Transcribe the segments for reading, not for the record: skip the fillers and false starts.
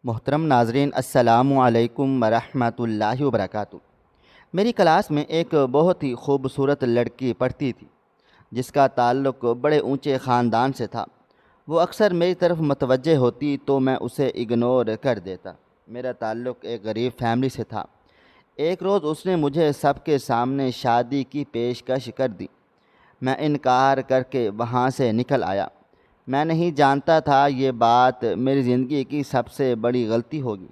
محترم ناظرین، السلام علیکم ورحمۃ اللہ وبرکاتہ۔ میری کلاس میں ایک بہت ہی خوبصورت لڑکی پڑھتی تھی جس کا تعلق بڑے اونچے خاندان سے تھا۔ وہ اکثر میری طرف متوجہ ہوتی تو میں اسے اگنور کر دیتا۔ میرا تعلق ایک غریب فیملی سے تھا۔ ایک روز اس نے مجھے سب کے سامنے شادی کی پیشکش کر دی۔ میں انکار کر کے وہاں سے نکل آیا۔ میں نہیں جانتا تھا یہ بات میری زندگی کی سب سے بڑی غلطی ہوگی،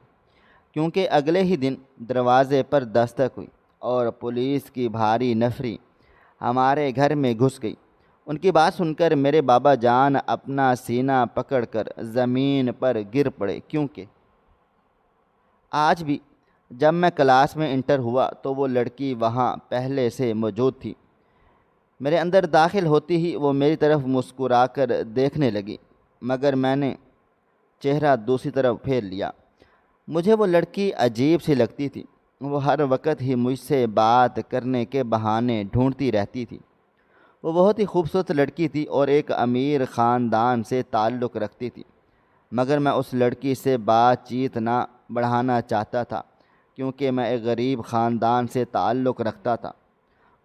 کیونکہ اگلے ہی دن دروازے پر دستک ہوئی اور پولیس کی بھاری نفری ہمارے گھر میں گھس گئی۔ ان کی بات سن کر میرے بابا جان اپنا سینہ پکڑ کر زمین پر گر پڑے، کیونکہ آج بھی جب میں کلاس میں انٹر ہوا تو وہ لڑکی وہاں پہلے سے موجود تھی۔ میرے اندر داخل ہوتی ہی وہ میری طرف مسکرا کر دیکھنے لگی، مگر میں نے چہرہ دوسری طرف پھیر لیا۔ مجھے وہ لڑکی عجیب سی لگتی تھی۔ وہ ہر وقت ہی مجھ سے بات کرنے کے بہانے ڈھونڈتی رہتی تھی۔ وہ بہت ہی خوبصورت لڑکی تھی اور ایک امیر خاندان سے تعلق رکھتی تھی، مگر میں اس لڑکی سے بات چیت نہ بڑھانا چاہتا تھا، کیونکہ میں ایک غریب خاندان سے تعلق رکھتا تھا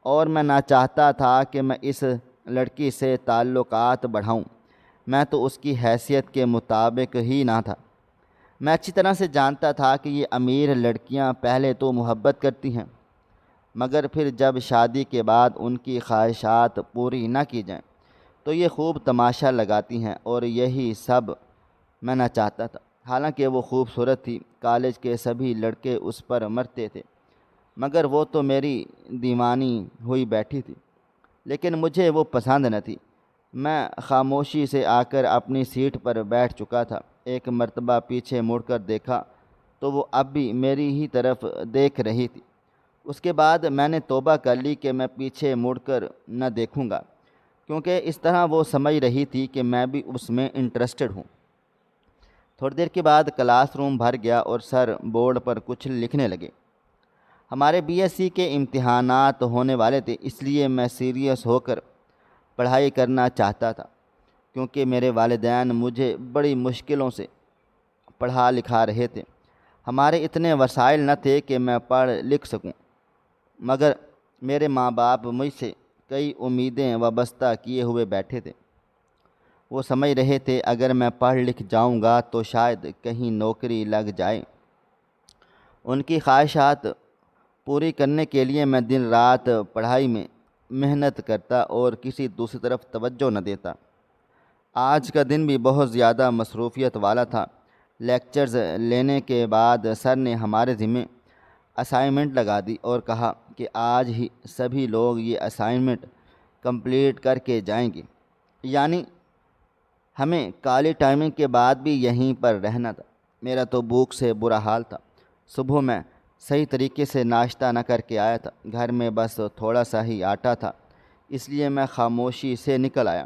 اور میں نہ چاہتا تھا کہ میں اس لڑکی سے تعلقات بڑھاؤں۔ میں تو اس کی حیثیت کے مطابق ہی نہ تھا۔ میں اچھی طرح سے جانتا تھا کہ یہ امیر لڑکیاں پہلے تو محبت کرتی ہیں، مگر پھر جب شادی کے بعد ان کی خواہشات پوری نہ کی جائیں تو یہ خوب تماشا لگاتی ہیں، اور یہی سب میں نہ چاہتا تھا۔ حالانکہ وہ خوبصورت تھی، کالج کے سبھی لڑکے اس پر مرتے تھے، مگر وہ تو میری دیوانی ہوئی بیٹھی تھی، لیکن مجھے وہ پسند نہ تھی۔ میں خاموشی سے آ کر اپنی سیٹ پر بیٹھ چکا تھا۔ ایک مرتبہ پیچھے مڑ کر دیکھا تو وہ اب بھی میری ہی طرف دیکھ رہی تھی۔ اس کے بعد میں نے توبہ کر لی کہ میں پیچھے مڑ کر نہ دیکھوں گا، کیونکہ اس طرح وہ سمجھ رہی تھی کہ میں بھی اس میں انٹرسٹڈ ہوں۔ تھوڑی دیر کے بعد کلاس روم بھر گیا اور سر بورڈ پر کچھ لکھنے لگے۔ ہمارے بی ایس سی کے امتحانات ہونے والے تھے، اس لیے میں سیریس ہو کر پڑھائی کرنا چاہتا تھا، کیونکہ میرے والدین مجھے بڑی مشکلوں سے پڑھا لکھا رہے تھے۔ ہمارے اتنے وسائل نہ تھے کہ میں پڑھ لکھ سکوں، مگر میرے ماں باپ مجھ سے کئی امیدیں وابستہ کیے ہوئے بیٹھے تھے۔ وہ سمجھ رہے تھے اگر میں پڑھ لکھ جاؤں گا تو شاید کہیں نوکری لگ جائے۔ ان کی خواہشات پوری کرنے کے لیے میں دن رات پڑھائی میں محنت کرتا اور کسی دوسری طرف توجہ نہ دیتا۔ آج کا دن بھی بہت زیادہ مصروفیت والا تھا۔ لیکچرز لینے کے بعد سر نے ہمارے ذمے اسائنمنٹ لگا دی اور کہا کہ آج ہی سبھی لوگ یہ اسائنمنٹ کمپلیٹ کر کے جائیں گے، یعنی ہمیں کالی ٹائمنگ کے بعد بھی یہیں پر رہنا تھا۔ میرا تو بھوک سے برا حال تھا۔ صبح میں صحیح طریقے سے ناشتہ نہ کر کے آیا تھا، گھر میں بس تھوڑا سا ہی آٹا تھا، اس لیے میں خاموشی سے نکل آیا،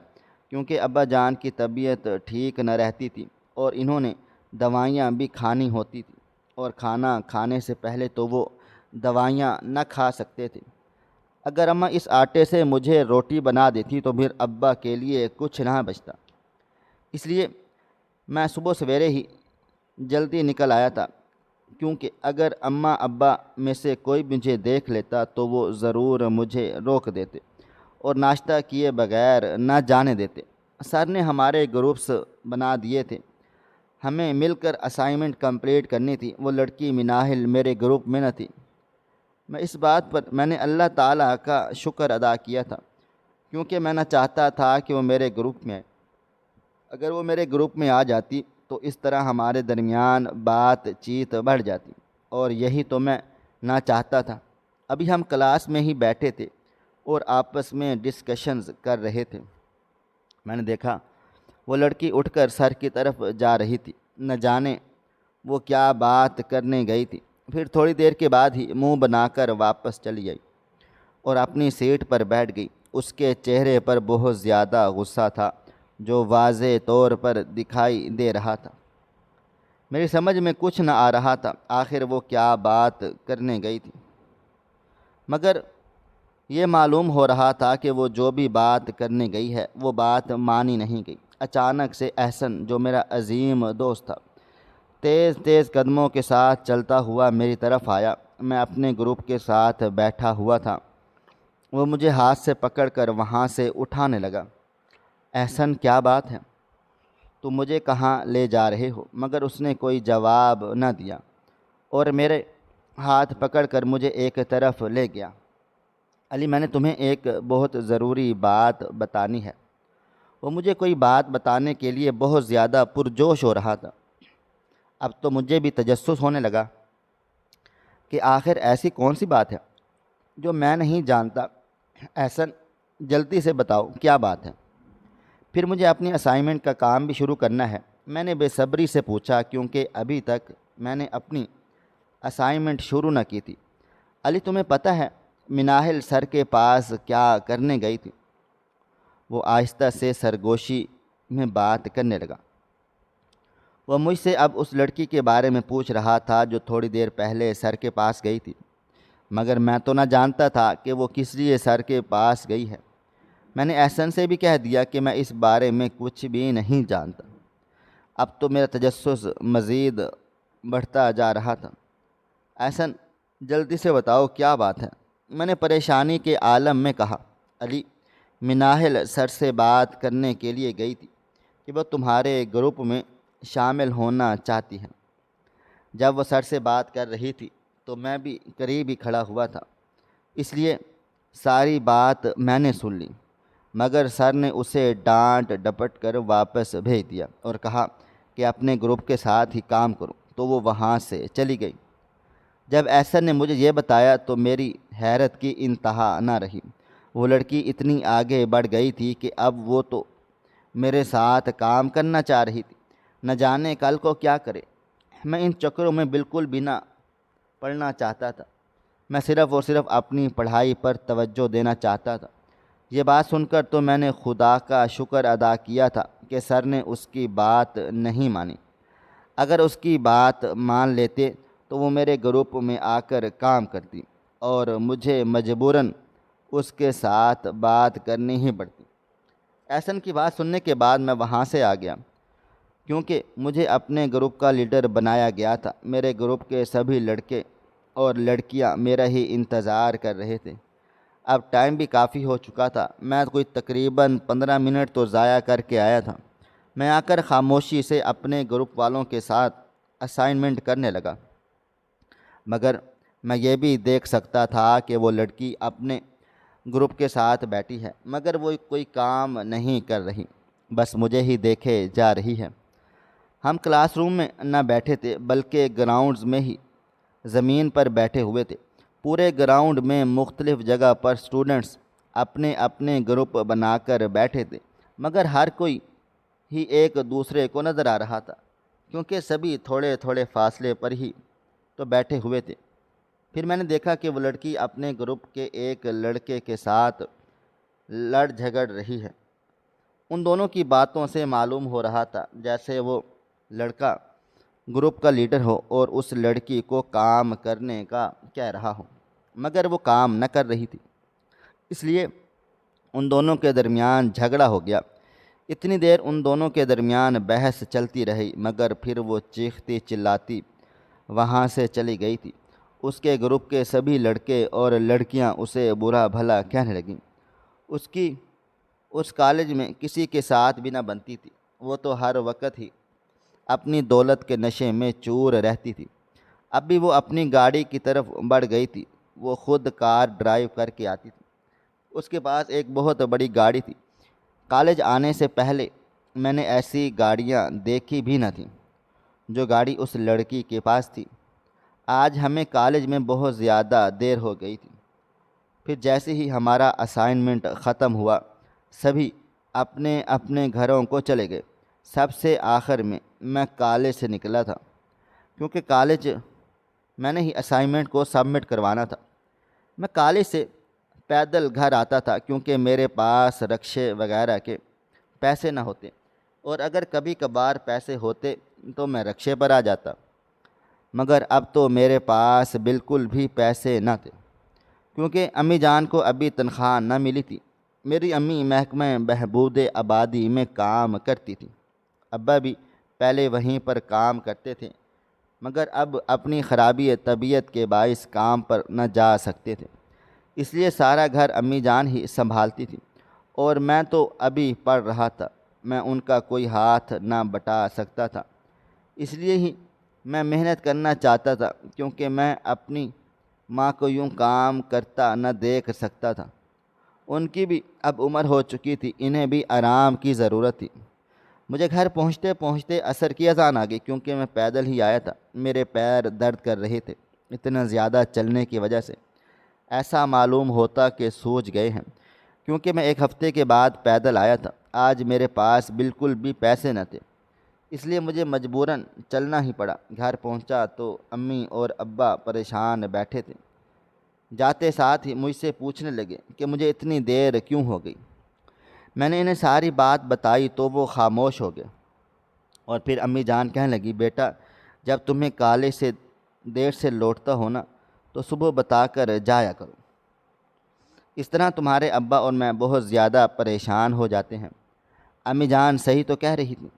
کیونکہ ابا جان کی طبیعت ٹھیک نہ رہتی تھی اور انہوں نے دوائیاں بھی کھانی ہوتی تھی، اور کھانا کھانے سے پہلے تو وہ دوائیاں نہ کھا سکتے تھے۔ اگر اماں اس آٹے سے مجھے روٹی بنا دیتی تو پھر ابا کے لیے کچھ نہ بچتا، اس لیے میں صبح سویرے ہی جلدی نکل آیا تھا، کیونکہ اگر اماں ابا میں سے کوئی مجھے دیکھ لیتا تو وہ ضرور مجھے روک دیتے اور ناشتہ کیے بغیر نہ جانے دیتے۔ سر نے ہمارے گروپس بنا دیے تھے، ہمیں مل کر اسائنمنٹ کمپلیٹ کرنی تھی۔ وہ لڑکی مناہل میرے گروپ میں نہ تھی۔ اس بات پر میں نے اللہ تعالیٰ کا شکر ادا کیا تھا، کیونکہ میں نہ چاہتا تھا کہ وہ میرے گروپ میں آئے۔ اگر وہ میرے گروپ میں آ جاتی تو اس طرح ہمارے درمیان بات چیت بڑھ جاتی، اور یہی تو میں نہ چاہتا تھا۔ ابھی ہم کلاس میں ہی بیٹھے تھے اور آپس میں ڈسکشنز کر رہے تھے۔ میں نے دیکھا وہ لڑکی اٹھ کر سر کی طرف جا رہی تھی، نہ جانے وہ کیا بات کرنے گئی تھی۔ پھر تھوڑی دیر کے بعد ہی منہ بنا کر واپس چلی آئی اور اپنی سیٹ پر بیٹھ گئی۔ اس کے چہرے پر بہت زیادہ غصہ تھا، جو واضح طور پر دکھائی دے رہا تھا۔ میری سمجھ میں کچھ نہ آ رہا تھا آخر وہ کیا بات کرنے گئی تھی، مگر یہ معلوم ہو رہا تھا کہ وہ جو بھی بات کرنے گئی ہے وہ بات مانی نہیں گئی۔ اچانک سے احسن، جو میرا عظیم دوست تھا، تیز تیز قدموں کے ساتھ چلتا ہوا میری طرف آیا۔ میں اپنے گروپ کے ساتھ بیٹھا ہوا تھا۔ وہ مجھے ہاتھ سے پکڑ کر وہاں سے اٹھانے لگا۔ احسن، کیا بات ہے؟ تم مجھے کہاں لے جا رہے ہو؟ مگر اس نے کوئی جواب نہ دیا اور میرے ہاتھ پکڑ کر مجھے ایک طرف لے گیا۔ علی، میں نے تمہیں ایک بہت ضروری بات بتانی ہے۔ وہ مجھے کوئی بات بتانے کے لیے بہت زیادہ پرجوش ہو رہا تھا۔ اب تو مجھے بھی تجسس ہونے لگا کہ آخر ایسی کون سی بات ہے جو میں نہیں جانتا۔ احسن، جلدی سے بتاؤ، کیا بات ہے؟ پھر مجھے اپنی اسائنمنٹ کا کام بھی شروع کرنا ہے، میں نے بے صبری سے پوچھا، کیونکہ ابھی تک میں نے اپنی اسائنمنٹ شروع نہ کی تھی۔ علی، تمہیں پتہ ہے مناہل سر کے پاس کیا کرنے گئی تھی؟ وہ آہستہ سے سرگوشی میں بات کرنے لگا۔ وہ مجھ سے اب اس لڑکی کے بارے میں پوچھ رہا تھا جو تھوڑی دیر پہلے سر کے پاس گئی تھی، مگر میں تو نہ جانتا تھا کہ وہ کس لیے سر کے پاس گئی ہے۔ میں نے احسن سے بھی کہہ دیا کہ میں اس بارے میں کچھ بھی نہیں جانتا۔ اب تو میرا تجسس مزید بڑھتا جا رہا تھا۔ احسن، جلدی سے بتاؤ، کیا بات ہے؟ میں نے پریشانی کے عالم میں کہا۔ علی، مناہل سر سے بات کرنے کے لیے گئی تھی کہ وہ تمہارے گروپ میں شامل ہونا چاہتی ہیں۔ جب وہ سر سے بات کر رہی تھی تو میں بھی قریب ہی کھڑا ہوا تھا، اس لیے ساری بات میں نے سن لی، مگر سر نے اسے ڈانٹ ڈپٹ کر واپس بھیج دیا اور کہا کہ اپنے گروپ کے ساتھ ہی کام کرو، تو وہ وہاں سے چلی گئی۔ جب احسن نے مجھے یہ بتایا تو میری حیرت کی انتہا نہ رہی۔ وہ لڑکی اتنی آگے بڑھ گئی تھی کہ اب وہ تو میرے ساتھ کام کرنا چاہ رہی تھی، نہ جانے کل کو کیا کرے۔ میں ان چکروں میں بالکل بھی نہ پڑھنا چاہتا تھا، میں صرف اور صرف اپنی پڑھائی پر توجہ دینا چاہتا تھا۔ یہ بات سن کر تو میں نے خدا کا شکر ادا کیا تھا کہ سر نے اس کی بات نہیں مانی۔ اگر اس کی بات مان لیتے تو وہ میرے گروپ میں آ کر کام کرتی اور مجھے مجبوراً اس کے ساتھ بات کرنی ہی پڑتی۔ احسن کی بات سننے کے بعد میں وہاں سے آ گیا، کیونکہ مجھے اپنے گروپ کا لیڈر بنایا گیا تھا۔ میرے گروپ کے سبھی لڑکے اور لڑکیاں میرا ہی انتظار کر رہے تھے۔ اب ٹائم بھی کافی ہو چکا تھا، میں کوئی تقریباً 15 منٹ تو ضائع کر کے آیا تھا۔ میں آ کر خاموشی سے اپنے گروپ والوں کے ساتھ اسائنمنٹ کرنے لگا، مگر میں یہ بھی دیکھ سکتا تھا کہ وہ لڑکی اپنے گروپ کے ساتھ بیٹھی ہے، مگر وہ کوئی کام نہیں کر رہی، بس مجھے ہی دیکھے جا رہی ہے۔ ہم کلاس روم میں نہ بیٹھے تھے بلکہ گراؤنڈز میں ہی زمین پر بیٹھے ہوئے تھے۔ پورے گراؤنڈ میں مختلف جگہ پر اسٹوڈنٹس اپنے اپنے گروپ بنا کر بیٹھے تھے، مگر ہر کوئی ہی ایک دوسرے کو نظر آ رہا تھا، کیونکہ سبھی تھوڑے تھوڑے فاصلے پر ہی تو بیٹھے ہوئے تھے۔ پھر میں نے دیکھا کہ وہ لڑکی اپنے گروپ کے ایک لڑکے کے ساتھ لڑ جھگڑ رہی ہے۔ ان دونوں کی باتوں سے معلوم ہو رہا تھا جیسے وہ لڑکا گروپ کا لیڈر ہو اور اس لڑکی کو کام کرنے کا کہہ رہا ہو، مگر وہ کام نہ کر رہی تھی، اس لیے ان دونوں کے درمیان جھگڑا ہو گیا۔ اتنی دیر ان دونوں کے درمیان بحث چلتی رہی، مگر پھر وہ چیختی چلاتی وہاں سے چلی گئی تھی۔ اس کے گروپ کے سبھی لڑکے اور لڑکیاں اسے برا بھلا کہنے لگیں۔ اس کی اس کالج میں کسی کے ساتھ بھی نہ بنتی تھی، وہ تو ہر وقت ہی اپنی دولت کے نشے میں چور رہتی تھی۔ اب بھی وہ اپنی گاڑی کی طرف بڑھ گئی تھی۔ وہ خود کار ڈرائیو کر کے آتی تھی، اس کے پاس ایک بہت بڑی گاڑی تھی۔ کالج آنے سے پہلے میں نے ایسی گاڑیاں دیکھی بھی نہ تھیں جو گاڑی اس لڑکی کے پاس تھی۔ آج ہمیں کالج میں بہت زیادہ دیر ہو گئی تھی۔ پھر جیسے ہی ہمارا اسائنمنٹ ختم ہوا، سبھی اپنے اپنے گھروں کو چلے گئے۔ سب سے آخر میں کالج سے نکلا تھا، کیونکہ کالج میں نے ہی اسائنمنٹ کو سبمٹ کروانا تھا۔ میں کالج سے پیدل گھر آتا تھا، کیونکہ میرے پاس رکشے وغیرہ کے پیسے نہ ہوتے، اور اگر کبھی کبھار پیسے ہوتے تو میں رکشے پر آ جاتا، مگر اب تو میرے پاس بالکل بھی پیسے نہ تھے، کیونکہ امی جان کو ابھی تنخواہ نہ ملی تھی۔ میری امی محکمہ بہبود آبادی میں کام کرتی تھی، ابا بھی پہلے وہیں پر کام کرتے تھے، مگر اب اپنی خرابی طبیعت کے باعث کام پر نہ جا سکتے تھے، اس لیے سارا گھر امی جان ہی سنبھالتی تھی، اور میں تو ابھی پڑھ رہا تھا، میں ان کا کوئی ہاتھ نہ بٹا سکتا تھا۔ اس لیے ہی میں محنت کرنا چاہتا تھا، کیونکہ میں اپنی ماں کو یوں کام کرتا نہ دیکھ سکتا تھا۔ ان کی بھی اب عمر ہو چکی تھی، انہیں بھی آرام کی ضرورت تھی۔ مجھے گھر پہنچتے پہنچتے عصر کی اذان آ گئی، کیونکہ میں پیدل ہی آیا تھا۔ میرے پیر درد کر رہے تھے، اتنا زیادہ چلنے کی وجہ سے ایسا معلوم ہوتا کہ سوج گئے ہیں، کیونکہ میں ایک ہفتے کے بعد پیدل آیا تھا۔ آج میرے پاس بالکل بھی پیسے نہ تھے، اس لیے مجھے مجبوراً چلنا ہی پڑا۔ گھر پہنچا تو امی اور ابا پریشان بیٹھے تھے، جاتے ساتھ ہی مجھ سے پوچھنے لگے کہ مجھے اتنی دیر کیوں ہو گئی۔ میں نے انہیں ساری بات بتائی تو وہ خاموش ہو گئے، اور پھر امی جان کہنے لگی، بیٹا جب تمہیں کالج سے دیر سے لوٹتا ہو نا تو صبح بتا کر جایا کرو، اس طرح تمہارے ابا اور میں بہت زیادہ پریشان ہو جاتے ہیں۔ امی جان صحیح تو کہہ رہی تھی،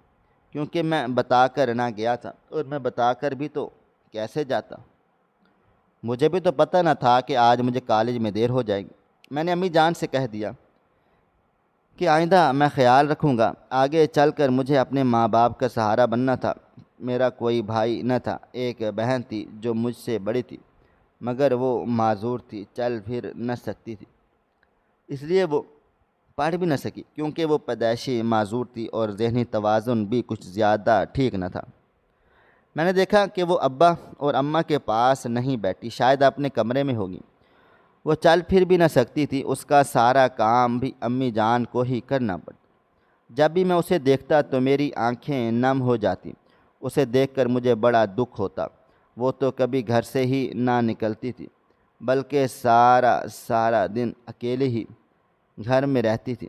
کیونکہ میں بتا کر نہ گیا تھا، اور میں بتا کر بھی تو کیسے جاتا، مجھے بھی تو پتہ نہ تھا کہ آج مجھے کالج میں دیر ہو جائے گی۔ میں نے امی جان سے کہہ دیا کہ آئندہ میں خیال رکھوں گا، آگے چل کر مجھے اپنے ماں باپ کا سہارا بننا تھا۔ میرا کوئی بھائی نہ تھا، ایک بہن تھی جو مجھ سے بڑی تھی، مگر وہ معذور تھی، چل پھر نہ سکتی تھی، اس لیے وہ پڑھ بھی نہ سکی، کیونکہ وہ پیدائشی معذور تھی اور ذہنی توازن بھی کچھ زیادہ ٹھیک نہ تھا۔ میں نے دیکھا کہ وہ ابا اور اماں کے پاس نہیں بیٹھی، شاید اپنے کمرے میں ہوگی۔ وہ چل پھر بھی نہ سکتی تھی، اس کا سارا کام بھی امی جان کو ہی کرنا پڑتا۔ جب بھی میں اسے دیکھتا تو میری آنکھیں نم ہو جاتی، اسے دیکھ کر مجھے بڑا دکھ ہوتا۔ وہ تو کبھی گھر سے ہی نہ نکلتی تھی، بلکہ سارا دن اکیلے ہی گھر میں رہتی تھی،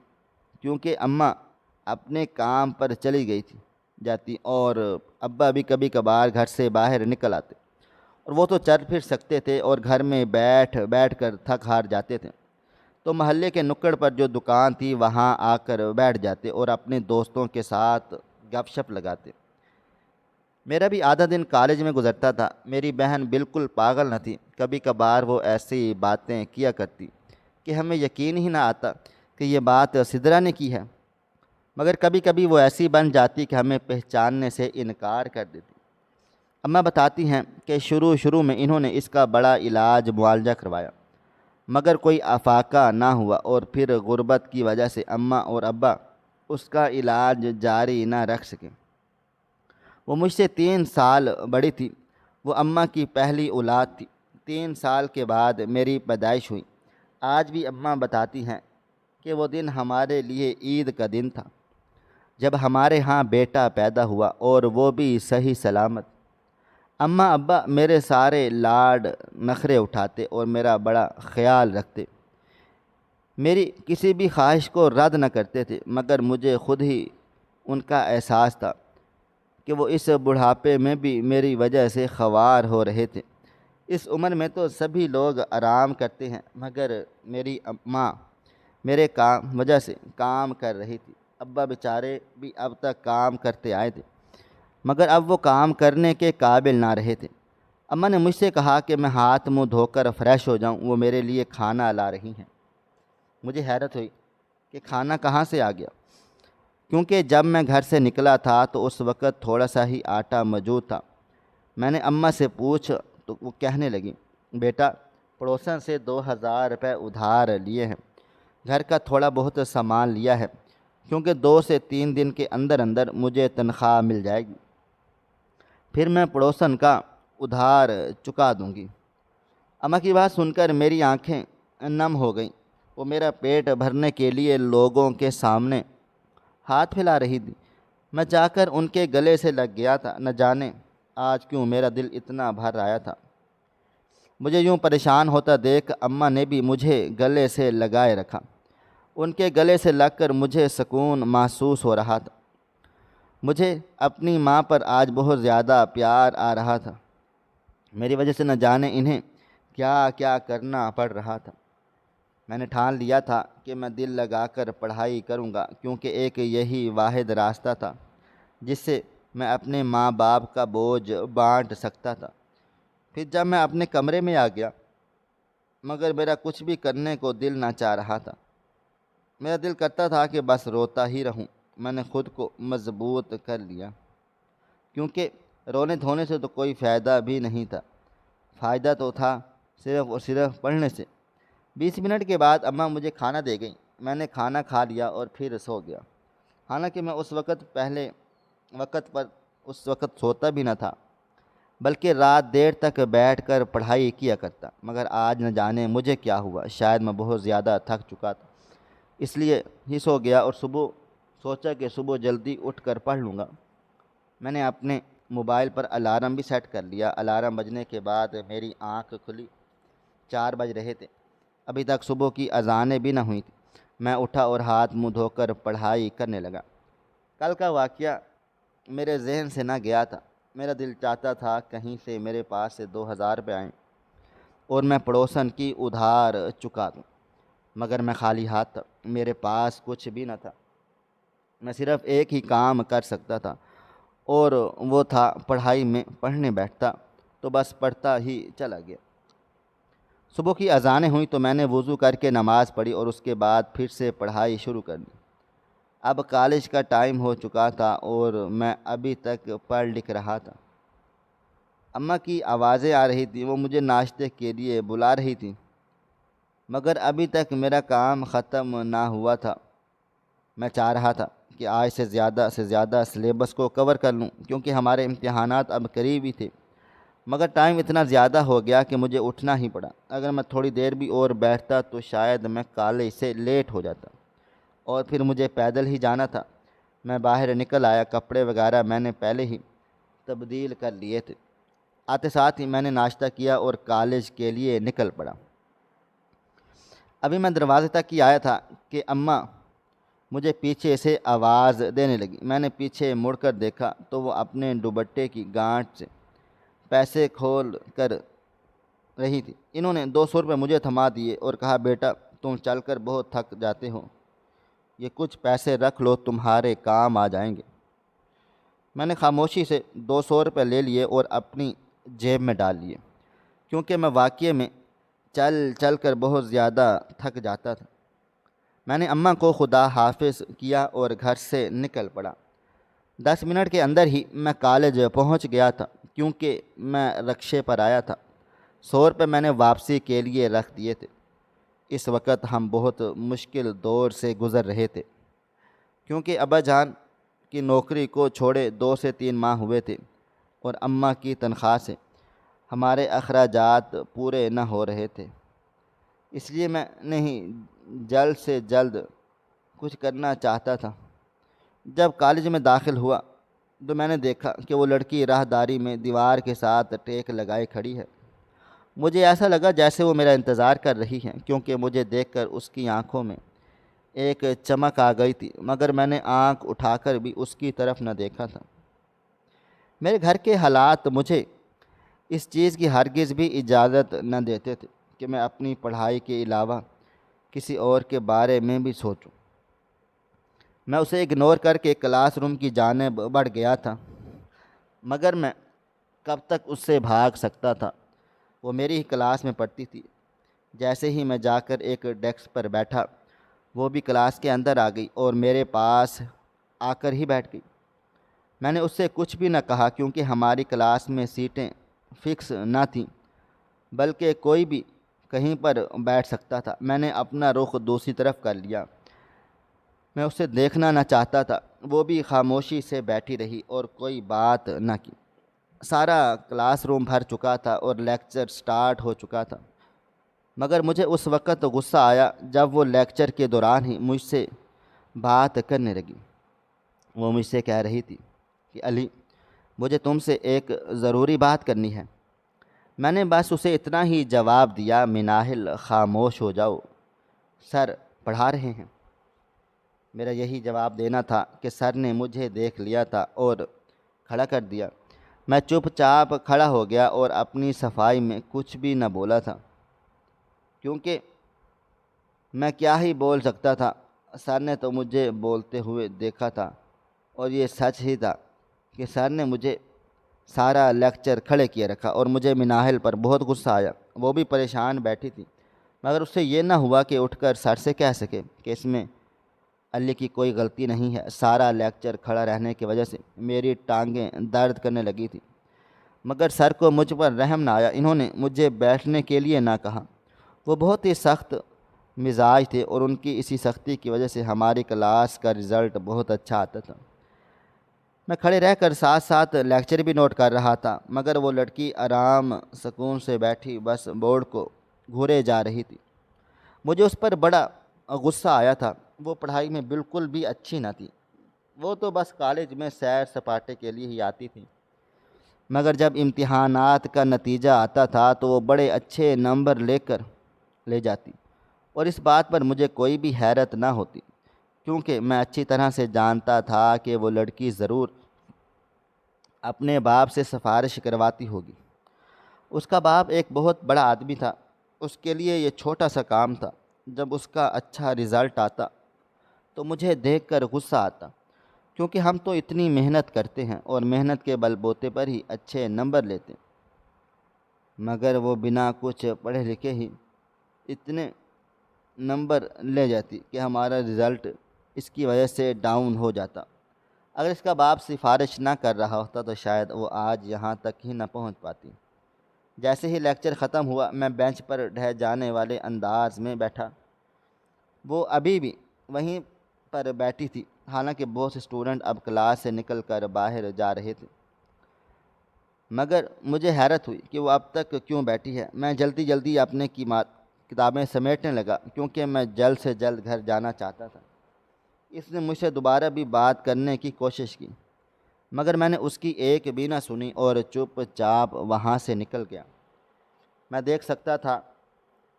کیونکہ اماں اپنے کام پر چلی گئی جاتی، اور ابا بھی کبھی کبھار گھر سے باہر نکل آتے، اور وہ تو چل پھر سکتے تھے اور گھر میں بیٹھ کر تھک ہار جاتے تھے، تو محلے کے نکڑ پر جو دکان تھی وہاں آ کر بیٹھ جاتے اور اپنے دوستوں کے ساتھ گپ شپ لگاتے۔ میرا بھی آدھا دن کالج میں گزرتا تھا۔ میری بہن بالکل پاگل نہ تھی، کبھی کبھار وہ ایسی باتیں کیا کرتی کہ ہمیں یقین ہی نہ آتا کہ یہ بات سدرا نے کی ہے، مگر کبھی کبھی وہ ایسی بن جاتی کہ ہمیں پہچاننے سے انکار کر دیتی۔ اماں بتاتی ہیں کہ شروع میں انہوں نے اس کا بڑا علاج معالجہ کروایا، مگر کوئی افاقہ نہ ہوا، اور پھر غربت کی وجہ سے اماں اور ابا اس کا علاج جاری نہ رکھ سکے۔ وہ مجھ سے 3 سال بڑی تھی، وہ اماں کی پہلی اولاد تھی۔ 3 سال کے بعد میری پیدائش ہوئی۔ آج بھی اماں بتاتی ہیں کہ وہ دن ہمارے لیے عید کا دن تھا، جب ہمارے ہاں بیٹا پیدا ہوا، اور وہ بھی صحیح سلامت۔ اماں ابا میرے سارے لاڈ نخرے اٹھاتے اور میرا بڑا خیال رکھتے، میری کسی بھی خواہش کو رد نہ کرتے تھے، مگر مجھے خود ہی ان کا احساس تھا کہ وہ اس بڑھاپے میں بھی میری وجہ سے خوار ہو رہے تھے۔ اس عمر میں تو سبھی لوگ آرام کرتے ہیں، مگر میری ماں میرے وجہ سے کام کر رہی تھی۔ ابا بیچارے بھی اب تک کام کرتے آئے تھے، مگر اب وہ کام کرنے کے قابل نہ رہے تھے۔ اماں نے مجھ سے کہا کہ میں ہاتھ منہ دھو کر فریش ہو جاؤں، وہ میرے لیے کھانا لا رہی ہیں۔ مجھے حیرت ہوئی کہ کھانا کہاں سے آ گیا، کیونکہ جب میں گھر سے نکلا تھا تو اس وقت تھوڑا سا ہی آٹا موجود تھا۔ میں نے اماں سے پوچھ تو وہ کہنے لگی، بیٹا پڑوسن سے 2000 روپے ادھار لیے ہیں، گھر کا تھوڑا بہت سامان لیا ہے، کیونکہ 2 سے 3 دن کے اندر مجھے تنخواہ مل جائے گی، پھر میں پڑوسن کا ادھار چکا دوں گی۔ اماں کی بات سن کر میری آنکھیں نم ہو گئیں۔ وہ میرا پیٹ بھرنے کے لیے لوگوں کے سامنے ہاتھ پھیلا رہی تھی۔ میں جا کر ان کے گلے سے لگ گیا تھا، نہ جانے آج کیوں میرا دل اتنا بھر آیا تھا۔ مجھے یوں پریشان ہوتا دیکھ اماں نے بھی مجھے گلے سے لگائے رکھا۔ ان کے گلے سے لگ کر مجھے سکون محسوس ہو رہا تھا۔ مجھے اپنی ماں پر آج بہت زیادہ پیار آ رہا تھا۔ میری وجہ سے نہ جانے انہیں کیا کیا کرنا پڑ رہا تھا۔ میں نے ٹھان لیا تھا کہ میں دل لگا کر پڑھائی کروں گا، کیونکہ ایک یہی واحد راستہ تھا جس سے میں اپنے ماں باپ کا بوجھ بانٹ سکتا تھا۔ پھر جب میں اپنے کمرے میں آ گیا مگر میرا کچھ بھی کرنے کو دل نہ چاہ رہا تھا۔ میرا دل کرتا تھا کہ بس روتا ہی رہوں۔ میں نے خود کو مضبوط کر لیا کیونکہ رونے دھونے سے تو کوئی فائدہ بھی نہیں تھا، فائدہ تو تھا صرف اور صرف پڑھنے سے۔ 20 منٹ کے بعد اماں مجھے کھانا دے گئیں۔ میں نے کھانا کھا لیا اور پھر سو گیا، حالانکہ میں اس وقت سوتا بھی نہ تھا بلکہ رات دیر تک بیٹھ کر پڑھائی کیا کرتا۔ مگر آج نہ جانے مجھے کیا ہوا، شاید میں بہت زیادہ تھک چکا تھا، اس لیے ہی سو گیا اور سوچا کہ صبح جلدی اٹھ کر پڑھ لوں گا۔ میں نے اپنے موبائل پر الارم بھی سیٹ کر لیا۔ الارم بجنے کے بعد میری آنکھ کھلی، 4 بج رہے تھے، ابھی تک صبح کی اذانیں بھی نہ ہوئی تھیں۔ میں اٹھا اور ہاتھ منہ دھو کر پڑھائی کرنے لگا۔ کل کا واقعہ میرے ذہن سے نہ گیا تھا۔ میرا دل چاہتا تھا کہیں سے میرے پاس سے 2000 روپے آئیں اور میں پڑوسن کی ادھار چکا دوں، مگر میں خالی ہاتھ تھا، میرے پاس کچھ بھی نہ تھا۔ میں صرف ایک ہی کام کر سکتا تھا اور وہ تھا پڑھائی میں پڑھنے بیٹھتا تو بس پڑھتا ہی چلا گیا۔ صبح کی اذانیں ہوئیں تو میں نے وضو کر کے نماز پڑھی اور اس کے بعد پھر سے پڑھائی شروع کر دی۔ اب کالج کا ٹائم ہو چکا تھا اور میں ابھی تک پڑھ لکھ رہا تھا۔ اماں کی آوازیں آ رہی تھیں، وہ مجھے ناشتے کے لیے بلا رہی تھیں، مگر ابھی تک میرا کام ختم نہ ہوا تھا۔ میں چاہ رہا تھا کہ آج سے زیادہ سلیبس کو کور کر لوں کیونکہ ہمارے امتحانات اب قریب ہی تھے، مگر ٹائم اتنا زیادہ ہو گیا کہ مجھے اٹھنا ہی پڑا۔ اگر میں تھوڑی دیر بھی اور بیٹھتا تو شاید میں کالج سے لیٹ ہو جاتا اور پھر مجھے پیدل ہی جانا تھا۔ میں باہر نکل آیا، کپڑے وغیرہ میں نے پہلے ہی تبدیل کر لیے تھے۔ آتے ساتھ ہی میں نے ناشتہ کیا اور کالج کے لیے نکل پڑا۔ ابھی میں دروازے تک ہی آیا تھا کہ اماں مجھے پیچھے سے آواز دینے لگی۔ میں نے پیچھے مڑ کر دیکھا تو وہ اپنے دوپٹے کی گانٹھ سے پیسے کھول کر رہی تھی۔ انہوں نے 200 روپے مجھے تھما دیے اور کہا، بیٹا تم چل کر بہت تھک جاتے ہو، یہ کچھ پیسے رکھ لو، تمہارے کام آ جائیں گے۔ میں نے خاموشی سے 200 روپے لے لیے اور اپنی جیب میں ڈال لیے کیونکہ میں واقعے میں چل کر بہت زیادہ تھک جاتا تھا۔ میں نے اماں کو خدا حافظ کیا اور گھر سے نکل پڑا۔ 10 منٹ کے اندر ہی میں کالج پہنچ گیا تھا کیونکہ میں رکشے پر آیا تھا۔ 100 روپے میں نے واپسی کے لیے رکھ دیے تھے۔ اس وقت ہم بہت مشکل دور سے گزر رہے تھے کیونکہ ابا جان کی نوکری کو چھوڑے 2 سے 3 ماہ ہوئے تھے اور اماں کی تنخواہ سے ہمارے اخراجات پورے نہ ہو رہے تھے۔ اس لیے میں نہیں جلد سے جلد کچھ کرنا چاہتا تھا۔ جب کالج میں داخل ہوا تو میں نے دیکھا کہ وہ لڑکی راہداری میں دیوار کے ساتھ ٹیک لگائے کھڑی ہے۔ مجھے ایسا لگا جیسے وہ میرا انتظار کر رہی ہے کیونکہ مجھے دیکھ کر اس کی آنکھوں میں ایک چمک آ گئی تھی، مگر میں نے آنکھ اٹھا کر بھی اس کی طرف نہ دیکھا تھا۔ میرے گھر کے حالات مجھے اس چیز کی ہرگز بھی اجازت نہ دیتے تھے کہ میں اپنی پڑھائی کے علاوہ کسی اور کے بارے میں بھی سوچوں۔ میں اسے اگنور کر کے کلاس روم کی جانب بڑھ گیا تھا، مگر میں کب تک اس سے بھاگ سکتا تھا؟ وہ میری ہی کلاس میں پڑھتی تھی۔ جیسے ہی میں جا کر ایک ڈیسک پر بیٹھا، وہ بھی کلاس کے اندر آ گئی اور میرے پاس آ کر ہی بیٹھ گئی۔ میں نے اس سے کچھ بھی نہ کہا کیونکہ ہماری کلاس میں سیٹیں فکس نہ تھیں بلکہ کوئی بھی کہیں پر بیٹھ سکتا تھا۔ میں نے اپنا رخ دوسری طرف کر لیا، میں اسے دیکھنا نہ چاہتا تھا۔ وہ بھی خاموشی سے بیٹھی رہی اور کوئی بات نہ کی۔ سارا کلاس روم بھر چکا تھا اور لیکچر سٹارٹ ہو چکا تھا، مگر مجھے اس وقت غصہ آیا جب وہ لیکچر کے دوران ہی مجھ سے بات کرنے لگی۔ وہ مجھ سے کہہ رہی تھی کہ علی، مجھے تم سے ایک ضروری بات کرنی ہے۔ میں نے بس اسے اتنا ہی جواب دیا، مناہل خاموش ہو جاؤ، سر پڑھا رہے ہیں۔ میرا یہی جواب دینا تھا کہ سر نے مجھے دیکھ لیا تھا اور کھڑا کر دیا۔ میں چپ چاپ کھڑا ہو گیا اور اپنی صفائی میں کچھ بھی نہ بولا تھا کیونکہ میں کیا ہی بول سکتا تھا۔ سر نے تو مجھے بولتے ہوئے دیکھا تھا اور یہ سچ ہی تھا کہ سر نے مجھے سارا لیکچر کھڑے کیے رکھا اور مجھے مناہل پر بہت غصہ آیا۔ وہ بھی پریشان بیٹھی تھی، مگر اس سے یہ نہ ہوا کہ اٹھ کر سر سے کہہ سکے کہ اس میں علی کی کوئی غلطی نہیں ہے۔ سارا لیکچر کھڑا رہنے کی وجہ سے میری ٹانگیں درد کرنے لگی تھی، مگر سر کو مجھ پر رحم نہ آیا۔ انہوں نے مجھے بیٹھنے کے لیے نہ کہا۔ وہ بہت ہی سخت مزاج تھے اور ان کی اسی سختی کی وجہ سے ہماری کلاس کا رزلٹ بہت اچھا آتا تھا۔ میں کھڑے رہ کر ساتھ ساتھ لیکچر بھی نوٹ کر رہا تھا، مگر وہ لڑکی آرام سکون سے بیٹھی بس بورڈ کو گھورے جا رہی تھی۔ مجھے اس پر بڑا غصہ آیا تھا۔ وہ پڑھائی میں بالکل بھی اچھی نہ تھی، وہ تو بس کالج میں سیر سپاٹے کے لیے ہی آتی تھی، مگر جب امتحانات کا نتیجہ آتا تھا تو وہ بڑے اچھے نمبر لے جاتی، اور اس بات پر مجھے کوئی بھی حیرت نہ ہوتی، کیونکہ میں اچھی طرح سے جانتا تھا کہ وہ لڑکی ضرور اپنے باپ سے سفارش کرواتی ہوگی۔ اس کا باپ ایک بہت بڑا آدمی تھا، اس کے لیے یہ چھوٹا سا کام تھا۔ جب اس کا اچھا رزلٹ آتا تو مجھے دیکھ کر غصہ آتا، کیونکہ ہم تو اتنی محنت کرتے ہیں اور محنت کے بل بوتے پر ہی اچھے نمبر لیتے، مگر وہ بنا کچھ پڑھے لکھے ہی اتنے نمبر لے جاتی کہ ہمارا رزلٹ اس کی وجہ سے ڈاؤن ہو جاتا۔ اگر اس کا باپ سفارش نہ کر رہا ہوتا تو شاید وہ آج یہاں تک ہی نہ پہنچ پاتی۔ جیسے ہی لیکچر ختم ہوا میں بینچ پر ڈھہ جانے والے انداز میں بیٹھا۔ وہ ابھی بھی وہیں پر بیٹھی تھی، حالانکہ بہت سے اسٹوڈنٹ اب کلاس سے نکل کر باہر جا رہے تھے، مگر مجھے حیرت ہوئی کہ وہ اب تک کیوں بیٹھی ہے۔ میں جلدی جلدی اپنے کتابیں سمیٹنے لگا، کیونکہ میں جلد سے جلد گھر جانا چاہتا تھا۔ اس نے مجھ سے دوبارہ بھی بات کرنے کی کوشش کی، مگر میں نے اس کی ایک بھی نہ سنی اور چپ چاپ وہاں سے نکل گیا۔ میں دیکھ سکتا تھا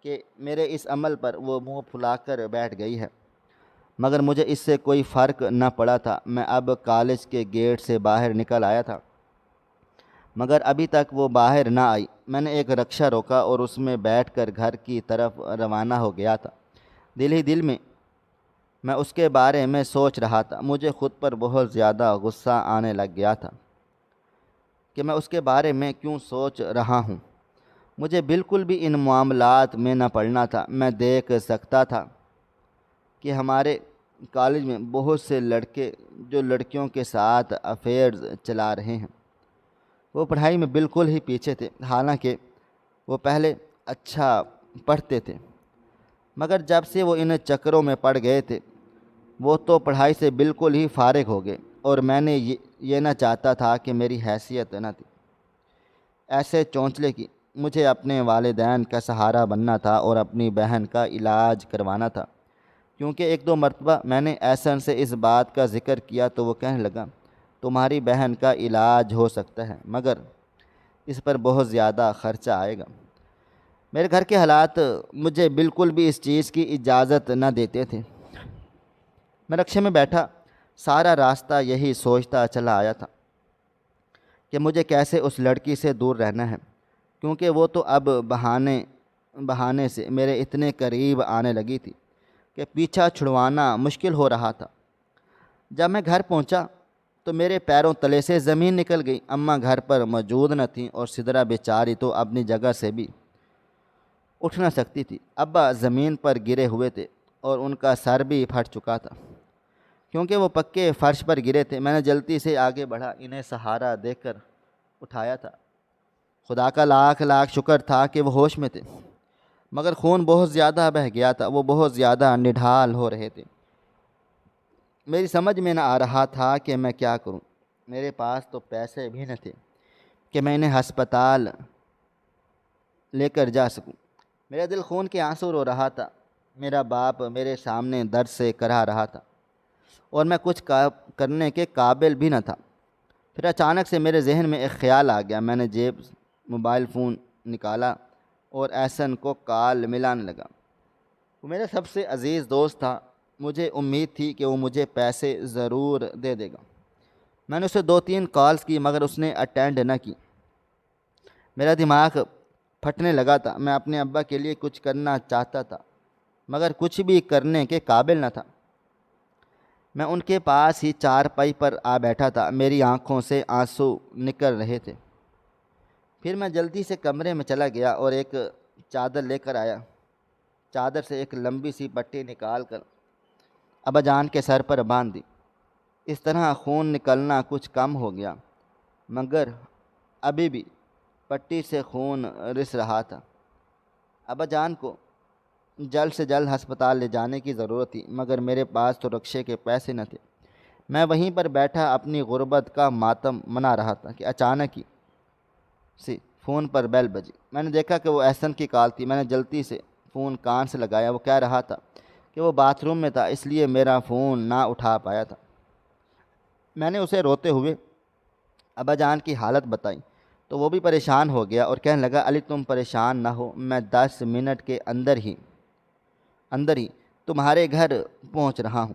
کہ میرے اس عمل پر وہ منہ پھلا کر بیٹھ گئی ہے، مگر مجھے اس سے کوئی فرق نہ پڑا تھا۔ میں اب کالج کے گیٹ سے باہر نکل آیا تھا، مگر ابھی تک وہ باہر نہ آئی۔ میں نے ایک رکشہ روکا اور اس میں بیٹھ کر گھر کی طرف روانہ ہو گیا تھا۔ دل ہی دل میں اس کے بارے میں سوچ رہا تھا۔ مجھے خود پر بہت زیادہ غصہ آنے لگ گیا تھا کہ میں اس کے بارے میں کیوں سوچ رہا ہوں۔ مجھے بالکل بھی ان معاملات میں نہ پڑنا تھا۔ میں دیکھ سکتا تھا کہ ہمارے کالج میں بہت سے لڑکے جو لڑکیوں کے ساتھ افیئرز چلا رہے ہیں، وہ پڑھائی میں بالکل ہی پیچھے تھے، حالانکہ وہ پہلے اچھا پڑھتے تھے، مگر جب سے وہ ان چکروں میں پڑ گئے تھے وہ تو پڑھائی سے بالکل ہی فارغ ہو گئے، اور میں نے یہ نہ چاہتا تھا کہ میری حیثیت نہ تھی ایسے چونچلے کی۔ مجھے اپنے والدین کا سہارا بننا تھا اور اپنی بہن کا علاج کروانا تھا، کیونکہ ایک دو مرتبہ میں نے احسن سے اس بات کا ذکر کیا تو وہ کہنے لگا تمہاری بہن کا علاج ہو سکتا ہے، مگر اس پر بہت زیادہ خرچہ آئے گا۔ میرے گھر کے حالات مجھے بالکل بھی اس چیز کی اجازت نہ دیتے تھے۔ میں رکشے میں بیٹھا سارا راستہ یہی سوچتا چلا آیا تھا کہ مجھے کیسے اس لڑکی سے دور رہنا ہے، کیونکہ وہ تو اب بہانے سے میرے اتنے قریب آنے لگی تھی کہ پیچھا چھڑوانا مشکل ہو رہا تھا۔ جب میں گھر پہنچا تو میرے پیروں تلے سے زمین نکل گئی۔ اماں گھر پر موجود نہ تھیں اور سدرا بیچاری تو اپنی جگہ سے بھی اٹھ نہ سکتی تھی۔ ابا زمین پر گرے ہوئے تھے اور ان کا سر بھی پھٹ چکا تھا، کیونکہ وہ پکے فرش پر گرے تھے۔ میں نے جلدی سے آگے بڑھا، انہیں سہارا دے کر اٹھایا تھا۔ خدا کا لاکھ لاکھ شکر تھا کہ وہ ہوش میں تھے، مگر خون بہت زیادہ بہہ گیا تھا، وہ بہت زیادہ نڈھال ہو رہے تھے۔ میری سمجھ میں نہ آ رہا تھا کہ میں کیا کروں۔ میرے پاس تو پیسے بھی نہ تھے کہ میں انہیں ہسپتال لے کر جا سکوں۔ میرا دل خون کے آنسو رو رہا تھا۔ میرا باپ میرے سامنے درد سے کرا رہا تھا اور میں کچھ کرنے کے قابل بھی نہ تھا۔ پھر اچانک سے میرے ذہن میں ایک خیال آ گیا۔ میں نے موبائل فون نکالا اور احسن کو کال ملانے لگا۔ وہ میرا سب سے عزیز دوست تھا، مجھے امید تھی کہ وہ مجھے پیسے ضرور دے دے گا۔ میں نے اسے 2-3 کالز کی، مگر اس نے اٹینڈ نہ کی۔ میرا دماغ پھٹنے لگا تھا۔ میں اپنے ابا کے لیے کچھ کرنا چاہتا تھا، مگر کچھ بھی کرنے کے قابل نہ تھا۔ میں ان کے پاس ہی چارپائی پر آ بیٹھا تھا، میری آنکھوں سے آنسو نکل رہے تھے۔ پھر میں جلدی سے کمرے میں چلا گیا اور ایک چادر لے کر آیا۔ چادر سے ایک لمبی سی پٹی نکال کر ابا جان کے سر پر باندھ دی۔ اس طرح خون نکلنا کچھ کم ہو گیا، مگر ابھی بھی پٹی سے خون رس رہا تھا۔ ابا جان کو جلد سے جلد ہسپتال لے جانے کی ضرورت تھی، مگر میرے پاس تو رکشے کے پیسے نہ تھے۔ میں وہیں پر بیٹھا اپنی غربت کا ماتم منا رہا تھا کہ اچانک ہی فون پر بیل بجی۔ میں نے دیکھا کہ وہ احسن کی کال تھی۔ میں نے جلدی سے فون کان سے لگایا۔ وہ کہہ رہا تھا کہ وہ باتھ روم میں تھا، اس لیے میرا فون نہ اٹھا پایا تھا۔ میں نے اسے روتے ہوئے ابا جان کی حالت بتائی تو وہ بھی پریشان ہو گیا اور کہنے لگا، علی تم پریشان نہ ہو، میں 10 منٹ کے اندر ہی تمہارے گھر پہنچ رہا ہوں۔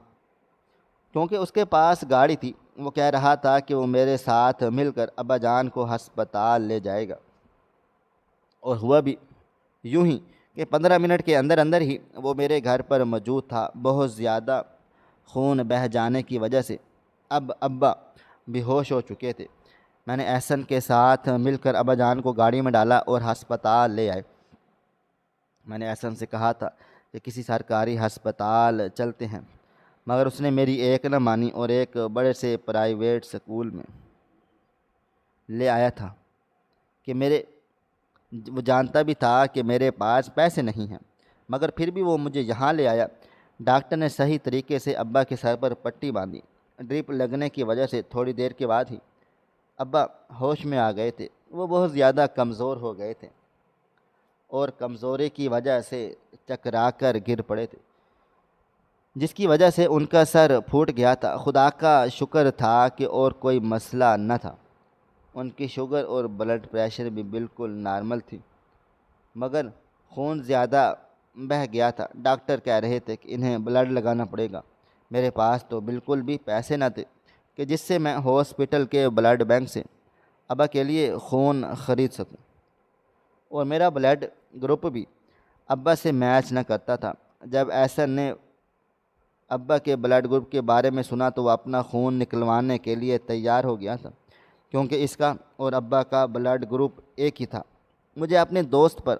کیونکہ اس کے پاس گاڑی تھی، وہ کہہ رہا تھا کہ وہ میرے ساتھ مل کر ابا جان کو ہسپتال لے جائے گا۔ اور ہوا بھی یوں ہی کہ 15 منٹ کے اندر ہی وہ میرے گھر پر موجود تھا۔ بہت زیادہ خون بہہ جانے کی وجہ سے اب ابا بے ہوش ہو چکے تھے۔ میں نے احسن کے ساتھ مل کر ابا جان کو گاڑی میں ڈالا اور ہسپتال لے آئے۔ میں نے احسن سے کہا تھا کہ کسی سرکاری ہسپتال چلتے ہیں، مگر اس نے میری ایک نہ مانی اور ایک بڑے سے پرائیویٹ سکول میں لے آیا تھا کہ وہ جانتا بھی تھا کہ میرے پاس پیسے نہیں ہیں، مگر پھر بھی وہ مجھے یہاں لے آیا۔ ڈاکٹر نے صحیح طریقے سے ابا کے سر پر پٹی باندھی۔ ڈرپ لگنے کی وجہ سے تھوڑی دیر کے بعد ہی ابا ہوش میں آ گئے تھے۔ وہ بہت زیادہ کمزور ہو گئے تھے اور کمزوری کی وجہ سے چکرا کر گر پڑے تھے، جس کی وجہ سے ان کا سر پھوٹ گیا تھا۔ خدا کا شکر تھا کہ اور کوئی مسئلہ نہ تھا۔ ان کی شوگر اور بلڈ پریشر بھی بالکل نارمل تھی، مگر خون زیادہ بہہ گیا تھا۔ ڈاکٹر کہہ رہے تھے کہ انہیں بلڈ لگانا پڑے گا۔ میرے پاس تو بالکل بھی پیسے نہ تھے کہ جس سے میں ہاسپٹل کے بلڈ بینک سے ابا کے لیے خون خرید سکوں، اور میرا بلڈ گروپ بھی ابا سے میچ نہ کرتا تھا۔ جب احسن نے ابا کے بلڈ گروپ کے بارے میں سنا تو وہ اپنا خون نکلوانے کے لیے تیار ہو گیا تھا، کیونکہ اس کا اور ابا کا بلڈ گروپ ایک ہی تھا۔ مجھے اپنے دوست پر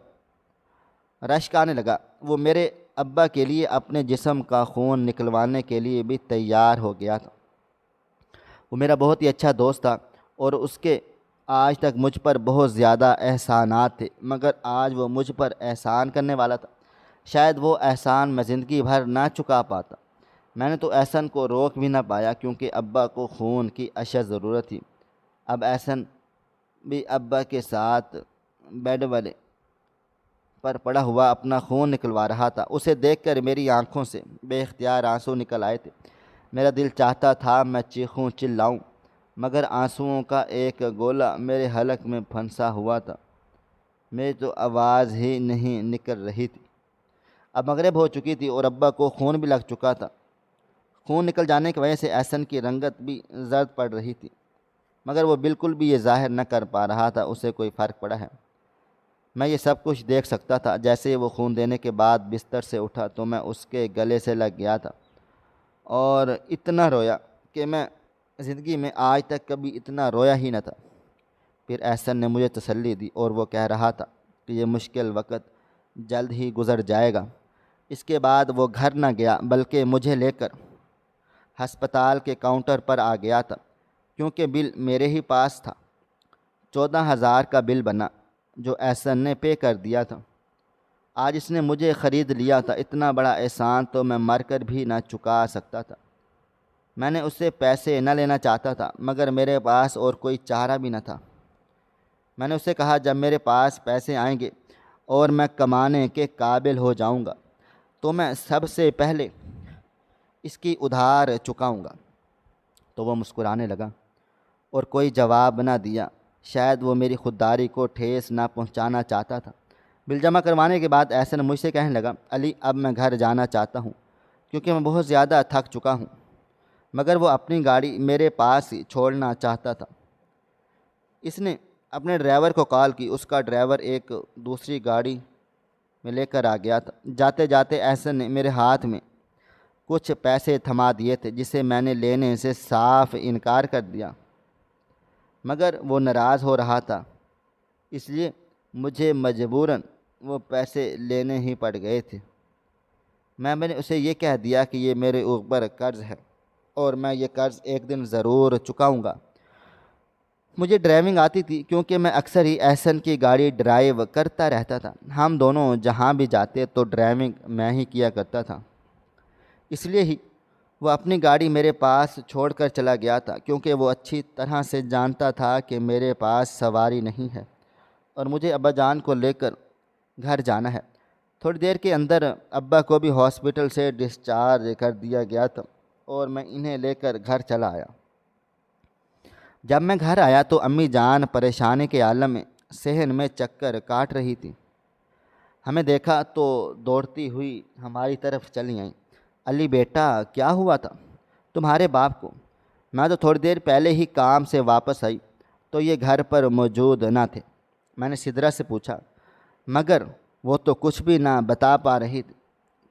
رشک آنے لگا۔ وہ میرے ابا کے لیے اپنے جسم کا خون نکلوانے کے لیے بھی تیار ہو گیا تھا۔ وہ میرا بہت ہی اچھا دوست تھا اور اس کے آج تک مجھ پر بہت زیادہ احسانات تھے، مگر آج وہ مجھ پر احسان کرنے والا تھا۔ شاید وہ احسان میں زندگی بھر نہ چکا پاتا۔ میں نے تو احسن کو روک بھی نہ پایا، کیونکہ ابا کو خون کی اشد ضرورت تھی۔ اب احسن بھی ابا کے ساتھ بیڈ والے پر پڑا ہوا اپنا خون نکلوا رہا تھا۔ اسے دیکھ کر میری آنکھوں سے بے اختیار آنسو نکل آئے تھے۔ میرا دل چاہتا تھا میں چیخوں چلاؤں، مگر آنسوؤں کا ایک گولا میرے حلق میں پھنسا ہوا تھا۔ میری تو آواز ہی نہیں نکل رہی تھی۔ اب مغرب ہو چکی تھی اور ابا کو خون بھی لگ چکا تھا۔ خون نکل جانے کی وجہ سے احسن کی رنگت بھی زرد پڑ رہی تھی، مگر وہ بالکل بھی یہ ظاہر نہ کر پا رہا تھا اسے کوئی فرق پڑا ہے۔ میں یہ سب کچھ دیکھ سکتا تھا۔ جیسے وہ خون دینے کے بعد بستر سے اٹھا تو میں اس کے گلے سے لگ گیا تھا اور اتنا رویا کہ میں زندگی میں آج تک کبھی اتنا رویا ہی نہ تھا۔ پھر احسن نے مجھے تسلی دی اور وہ کہہ رہا تھا کہ یہ مشکل وقت جلد ہی گزر جائے گا۔ اس کے بعد وہ گھر نہ گیا، بلکہ مجھے لے کر ہسپتال کے کاؤنٹر پر آ گیا تھا، کیونکہ بل میرے ہی پاس تھا۔ 14,000 کا بل بنا جو احسن نے پے کر دیا تھا۔ آج اس نے مجھے خرید لیا تھا۔ اتنا بڑا احسان تو میں مر کر بھی نہ چکا سکتا تھا۔ میں نے اس سے پیسے نہ لینا چاہتا تھا، مگر میرے پاس اور کوئی چارہ بھی نہ تھا۔ میں نے اس سے کہا جب میرے پاس پیسے آئیں گے اور میں کمانے کے قابل ہو جاؤں گا تو میں سب سے پہلے اس کی ادھار چکاؤں گا۔ تو وہ مسکرانے لگا اور کوئی جواب نہ دیا۔ شاید وہ میری خودداری کو ٹھیس نہ پہنچانا چاہتا تھا۔ بل جمع کروانے کے بعد احسن مجھ سے کہنے لگا، علی اب میں گھر جانا چاہتا ہوں، کیونکہ میں بہت زیادہ تھک چکا ہوں۔ مگر وہ اپنی گاڑی میرے پاس ہی چھوڑنا چاہتا تھا۔ اس نے اپنے ڈرائیور کو کال کی۔ اس کا ڈرائیور ایک دوسری گاڑی میں لے کر آ گیا تھا۔ جاتے جاتے احسن نے میرے ہاتھ میں کچھ پیسے تھما دیے تھے جسے میں نے لینے سے صاف انکار کر دیا، مگر وہ ناراض ہو رہا تھا، اس لیے مجھے مجبوراً وہ پیسے لینے ہی پڑ گئے تھے۔ میں نے اسے یہ کہہ دیا کہ یہ میرے اوپر قرض ہے اور میں یہ قرض ایک دن ضرور چکاؤں گا۔ مجھے ڈرائیونگ آتی تھی کیونکہ میں اکثر ہی احسن کی گاڑی ڈرائیو کرتا رہتا تھا۔ ہم دونوں جہاں بھی جاتے تو ڈرائیونگ میں ہی کیا کرتا تھا، اس لیے ہی وہ اپنی گاڑی میرے پاس چھوڑ کر چلا گیا تھا، کیونکہ وہ اچھی طرح سے جانتا تھا کہ میرے پاس سواری نہیں ہے اور مجھے ابا جان کو لے کر گھر جانا ہے۔ تھوڑی دیر کے اندر ابا کو بھی ہاسپٹل سے ڈسچارج کر دیا گیا تھا اور میں انہیں لے کر گھر چلا آیا۔ جب میں گھر آیا تو امی جان پریشانی کے عالم میں صحن میں چکر کاٹ رہی تھی۔ ہمیں دیکھا تو دوڑتی ہوئی ہماری طرف چلی آئیں۔ علی بیٹا، کیا ہوا تھا تمہارے باپ کو؟ میں تو تھوڑی دیر پہلے ہی کام سے واپس آئی تو یہ گھر پر موجود نہ تھے، میں نے سدرا سے پوچھا، مگر وہ تو کچھ بھی نہ بتا پا رہی تھی،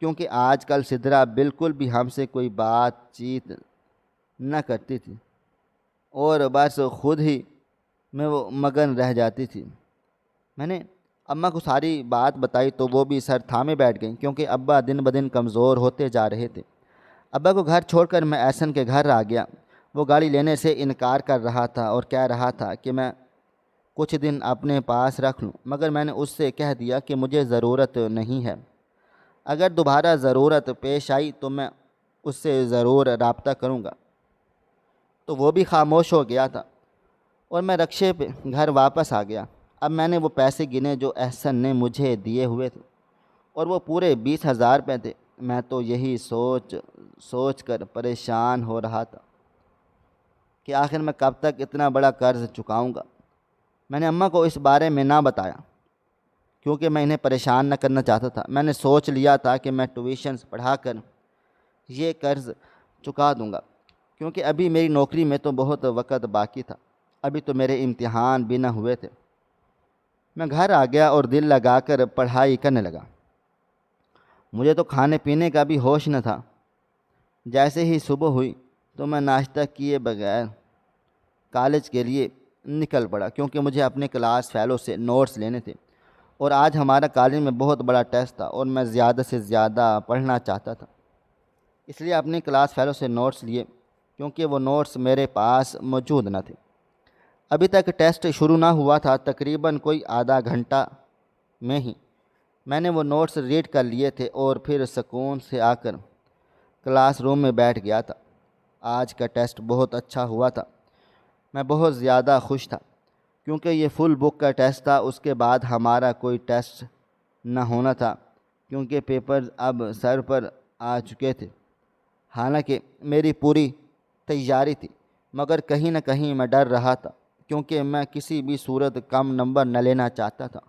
کیونکہ آج کل سدرا بالکل بھی ہم سے کوئی بات چیت نہ کرتی تھی اور بس خود ہی میں وہ مگن رہ جاتی تھی۔ میں نے اماں کو ساری بات بتائی تو وہ بھی سر تھامے بیٹھ گئیں، کیونکہ ابا دن بدن کمزور ہوتے جا رہے تھے۔ ابا کو گھر چھوڑ کر میں احسن کے گھر آ گیا۔ وہ گاڑی لینے سے انکار کر رہا تھا اور کہہ رہا تھا کہ میں کچھ دن اپنے پاس رکھ لوں، مگر میں نے اس سے کہہ دیا کہ مجھے ضرورت نہیں ہے، اگر دوبارہ ضرورت پیش آئی تو میں اس سے ضرور رابطہ کروں گا۔ تو وہ بھی خاموش ہو گیا تھا اور میں رکشے پہ گھر واپس آ گیا۔ اب میں نے وہ پیسے گنے جو احسن نے مجھے دیے ہوئے تھے اور وہ پورے 20,000 روپے تھے۔ میں تو یہی سوچ کر پریشان ہو رہا تھا کہ آخر میں کب تک اتنا بڑا قرض چکاؤں گا۔ میں نے اماں کو اس بارے میں نہ بتایا کیونکہ میں انہیں پریشان نہ کرنا چاہتا تھا۔ میں نے سوچ لیا تھا کہ میں ٹیوشنز پڑھا کر یہ قرض چکا دوں گا، کیونکہ ابھی میری نوکری میں تو بہت وقت باقی تھا، ابھی تو میرے امتحان بھی نہ ہوئے تھے۔ میں گھر آ گیا اور دل لگا کر پڑھائی کرنے لگا۔ مجھے تو کھانے پینے کا بھی ہوش نہ تھا۔ جیسے ہی صبح ہوئی تو میں ناشتہ کیے بغیر کالج کے لیے نکل پڑا، کیونکہ مجھے اپنے کلاس فیلو سے نوٹس لینے تھے اور آج ہمارا کالج میں بہت بڑا ٹیسٹ تھا اور میں زیادہ سے زیادہ پڑھنا چاہتا تھا، اس لیے اپنی کلاس فیلو سے نوٹس لیے، کیونکہ وہ نوٹس میرے پاس موجود نہ تھے۔ ابھی تک ٹیسٹ شروع نہ ہوا تھا، تقریباً کوئی آدھا گھنٹہ میں ہی میں نے وہ نوٹس ریڈ کر لیے تھے اور پھر سکون سے آ کر کلاس روم میں بیٹھ گیا تھا۔ آج کا ٹیسٹ بہت اچھا ہوا تھا، میں بہت زیادہ خوش تھا، کیونکہ یہ فل بک کا ٹیسٹ تھا۔ اس کے بعد ہمارا کوئی ٹیسٹ نہ ہونا تھا، کیونکہ پیپرز اب سر پر آ چکے تھے۔ حالانکہ میری پوری تیاری تھی، مگر کہیں نہ کہیں میں ڈر رہا تھا، کیونکہ میں کسی بھی صورت کم نمبر نہ لینا چاہتا تھا،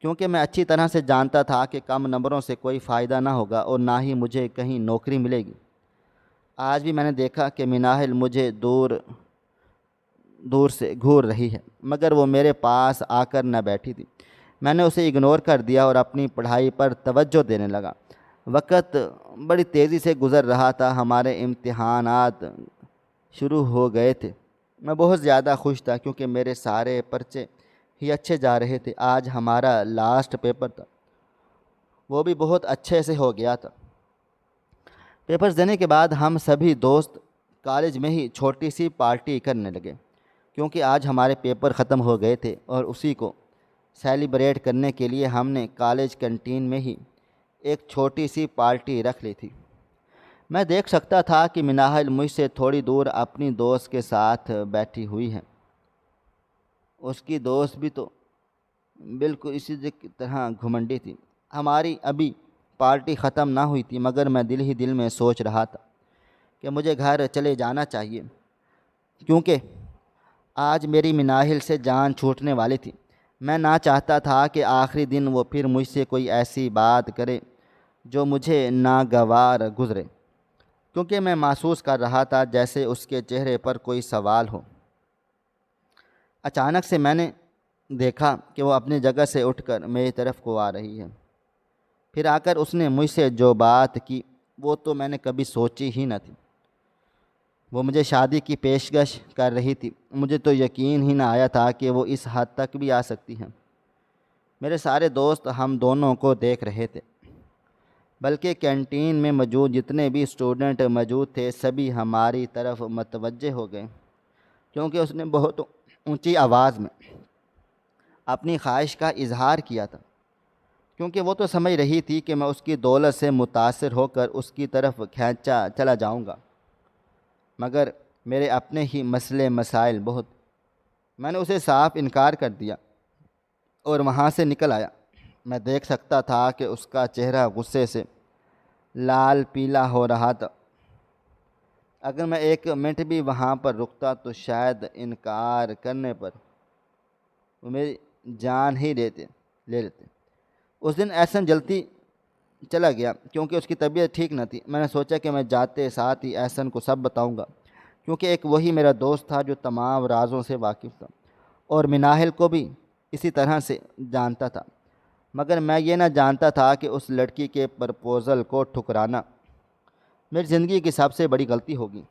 کیونکہ میں اچھی طرح سے جانتا تھا کہ کم نمبروں سے کوئی فائدہ نہ ہوگا اور نہ ہی مجھے کہیں نوکری ملے گی۔ آج بھی میں نے دیکھا کہ مناہل مجھے دور سے گھور رہی ہے، مگر وہ میرے پاس آ کر نہ بیٹھی تھی۔ میں نے اسے اگنور کر دیا اور اپنی پڑھائی پر توجہ دینے لگا۔ وقت بڑی تیزی سے گزر رہا تھا، ہمارے امتحانات شروع ہو گئے تھے۔ میں بہت زیادہ خوش تھا کیونکہ میرے سارے پرچے ہی اچھے جا رہے تھے۔ آج ہمارا لاسٹ پیپر تھا، وہ بھی بہت اچھے سے ہو گیا تھا۔ پیپرز دینے کے بعد ہم سبھی دوست کالج میں ہی چھوٹی سی پارٹی کرنے لگے، کیونکہ آج ہمارے پیپر ختم ہو گئے تھے اور اسی کو سیلیبریٹ کرنے کے لیے ہم نے کالج کینٹین میں ہی ایک چھوٹی سی پارٹی رکھ لی تھی۔ میں دیکھ سکتا تھا کہ مناہل مجھ سے تھوڑی دور اپنی دوست کے ساتھ بیٹھی ہوئی ہے۔ اس کی دوست بھی تو بالکل اسی طرح گھمنڈی تھی۔ ہماری ابھی پارٹی ختم نہ ہوئی تھی، مگر میں دل ہی دل میں سوچ رہا تھا کہ مجھے گھر چلے جانا چاہیے، کیونکہ آج میری مناہل سے جان چھوٹنے والی تھی۔ میں نہ چاہتا تھا کہ آخری دن وہ پھر مجھ سے کوئی ایسی بات کرے جو مجھے ناگوار گزرے، کیونکہ میں محسوس کر رہا تھا جیسے اس کے چہرے پر کوئی سوال ہو۔ اچانک سے میں نے دیکھا کہ وہ اپنی جگہ سے اٹھ کر میری طرف کو آ رہی ہے۔ پھر آ کر اس نے مجھ سے جو بات کی وہ تو میں نے کبھی سوچی ہی نہ تھی۔ وہ مجھے شادی کی پیشکش کر رہی تھی، مجھے تو یقین ہی نہ آیا تھا کہ وہ اس حد تک بھی آ سکتی ہیں۔ میرے سارے دوست ہم دونوں کو دیکھ رہے تھے، بلکہ کینٹین میں موجود جتنے بھی اسٹوڈنٹ موجود تھے سبھی ہماری طرف متوجہ ہو گئے، کیونکہ اس نے بہت اونچی آواز میں اپنی خواہش کا اظہار کیا تھا، کیونکہ وہ تو سمجھ رہی تھی کہ میں اس کی دولت سے متاثر ہو کر اس کی طرف کھینچا چلا جاؤں گا، مگر میرے اپنے ہی مسئلے مسائل بہت۔ میں نے اسے صاف انکار کر دیا اور وہاں سے نکل آیا۔ میں دیکھ سکتا تھا کہ اس کا چہرہ غصے سے لال پیلا ہو رہا تھا۔ اگر میں ایک منٹ بھی وہاں پر رکتا تو شاید انکار کرنے پر وہ میری جان ہی لے لیتے۔ اس دن احسن جلدی چلا گیا کیونکہ اس کی طبیعت ٹھیک نہ تھی۔ میں نے سوچا کہ میں جاتے ساتھ ہی احسن کو سب بتاؤں گا، کیونکہ ایک وہی میرا دوست تھا جو تمام رازوں سے واقف تھا اور مناہل کو بھی اسی طرح سے جانتا تھا، مگر میں یہ نہ جانتا تھا کہ اس لڑکی کے پرپوزل کو ٹھکرانا میری زندگی کی سب سے بڑی غلطی ہوگی۔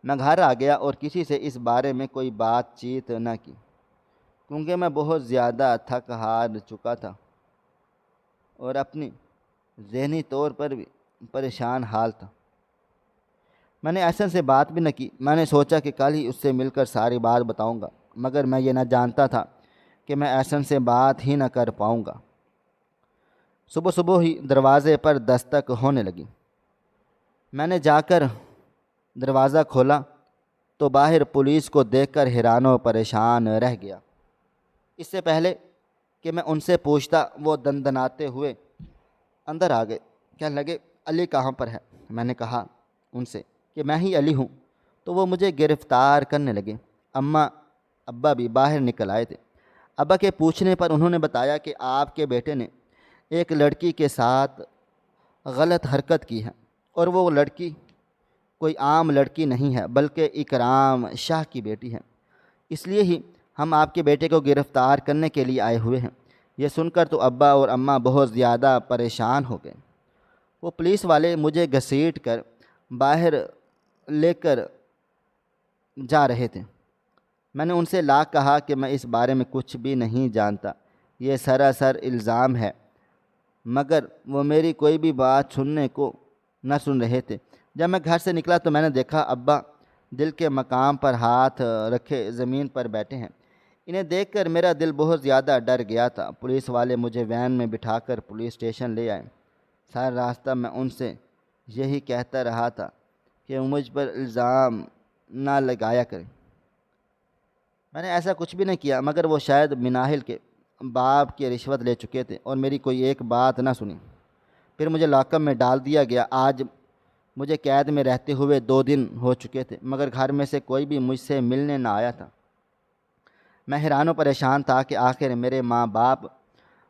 میں گھر آ گیا اور کسی سے اس بارے میں کوئی بات چیت نہ کی، کیونکہ میں بہت زیادہ تھک ہار چکا تھا اور اپنی ذہنی طور پر بھی پریشان حال تھا۔ میں نے احسن سے بات بھی نہ کی۔ میں نے سوچا کہ کل ہی اس سے مل کر ساری بات بتاؤں گا، مگر میں یہ نہ جانتا تھا کہ میں احسن سے بات ہی نہ کر پاؤں گا۔ صبح صبح ہی دروازے پر دستک ہونے لگی۔ میں نے جا کر دروازہ کھولا تو باہر پولیس کو دیکھ کر حیران و پریشان رہ گیا۔ اس سے پہلے کہ میں ان سے پوچھتا وہ دندناتے ہوئے اندر آ گئے، کہنے لگے علی کہاں پر ہے؟ میں نے کہا ان سے کہ میں ہی علی ہوں، تو وہ مجھے گرفتار کرنے لگے۔ اماں ابا بھی باہر نکل آئے تھے۔ ابا کے پوچھنے پر انہوں نے بتایا کہ آپ کے بیٹے نے ایک لڑکی کے ساتھ غلط حرکت کی ہے، اور وہ لڑکی کوئی عام لڑکی نہیں ہے بلکہ اکرام شاہ کی بیٹی ہے، اس لیے ہی ہم آپ کے بیٹے کو گرفتار کرنے کے لیے آئے ہوئے ہیں۔ یہ سن کر تو ابا اور اماں بہت زیادہ پریشان ہو گئے۔ وہ پولیس والے مجھے گھسیٹ کر باہر لے کر جا رہے تھے۔ میں نے ان سے لاکھ کہا کہ میں اس بارے میں کچھ بھی نہیں جانتا، یہ سراسر الزام ہے، مگر وہ میری کوئی بھی بات سننے کو نہ سن رہے تھے۔ جب میں گھر سے نکلا تو میں نے دیکھا ابا دل کے مقام پر ہاتھ رکھے زمین پر بیٹھے ہیں۔ انہیں دیکھ کر میرا دل بہت زیادہ ڈر گیا تھا۔ پولیس والے مجھے وین میں بٹھا کر پولیس اسٹیشن لے آئے۔ سارا راستہ میں ان سے یہی کہتا رہا تھا کہ وہ مجھ پر الزام نہ لگایا کریں۔ میں نے ایسا کچھ بھی نہیں کیا، مگر وہ شاید مناہل کے باپ کی رشوت لے چکے تھے اور میری کوئی ایک بات نہ سنی۔ پھر مجھے لاک اپ میں ڈال دیا گیا۔ آج مجھے قید میں رہتے ہوئے 2 دن ہو چکے تھے، مگر گھر میں سے کوئی بھی مجھ سے ملنے نہ آیا تھا۔ میں حیران و پریشان تھا کہ آخر میرے ماں باپ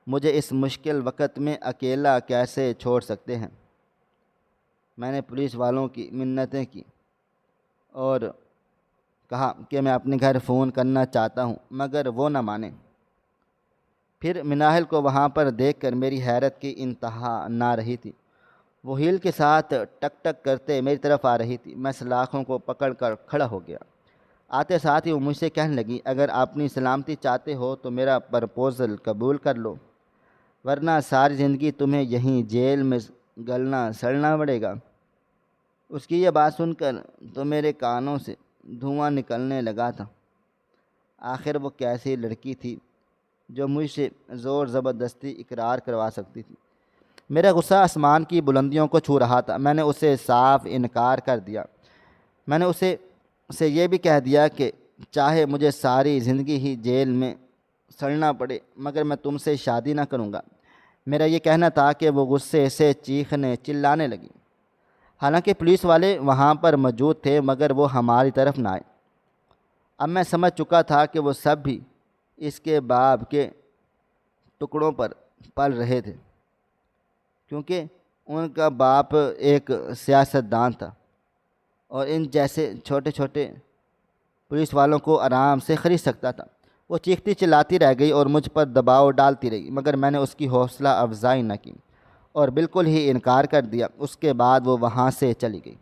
مجھے اس مشکل وقت میں اکیلا کیسے چھوڑ سکتے ہیں۔ میں نے پولیس والوں کی منتیں کی اور کہا کہ میں اپنے گھر فون کرنا چاہتا ہوں، مگر وہ نہ مانے۔ پھر مناہل کو وہاں پر دیکھ کر میری حیرت کی انتہا نہ رہی تھی۔ وہ ہیل کے ساتھ ٹک ٹک کرتے میری طرف آ رہی تھی۔ میں سلاخوں کو پکڑ کر کھڑا ہو گیا۔ آتے ساتھ ہی وہ مجھ سے کہنے لگی اگر اپنی سلامتی چاہتے ہو تو میرا پرپوزل قبول کر لو، ورنہ ساری زندگی تمہیں یہیں جیل میں گلنا سڑنا پڑے گا۔ اس کی یہ بات سن کر تو میرے کانوں سے دھواں نکلنے لگا تھا۔ آخر وہ کیسی لڑکی تھی جو مجھ سے زور زبردستی اقرار کروا سکتی تھی؟ میرا غصہ آسمان کی بلندیوں کو چھو رہا تھا۔ میں نے اسے صاف انکار کر دیا۔ میں نے اسے یہ بھی کہہ دیا کہ چاہے مجھے ساری زندگی ہی جیل میں سڑنا پڑے مگر میں تم سے شادی نہ کروں گا۔ میرا یہ کہنا تھا کہ وہ غصے سے چیخنے چلانے لگی۔ حالانکہ پولیس والے وہاں پر موجود تھے مگر وہ ہماری طرف نہ آئے۔ اب میں سمجھ چکا تھا کہ وہ سب بھی اس کے باپ کے ٹکڑوں پر پل رہے تھے، کیونکہ ان کا باپ ایک سیاستدان تھا اور ان جیسے چھوٹے چھوٹے پولیس والوں کو آرام سے خرید سکتا تھا۔ وہ چیختی چلاتی رہ گئی اور مجھ پر دباؤ ڈالتی رہی، مگر میں نے اس کی حوصلہ افزائی نہ کی اور بالکل ہی انکار کر دیا۔ اس کے بعد وہ وہاں سے چلی گئی۔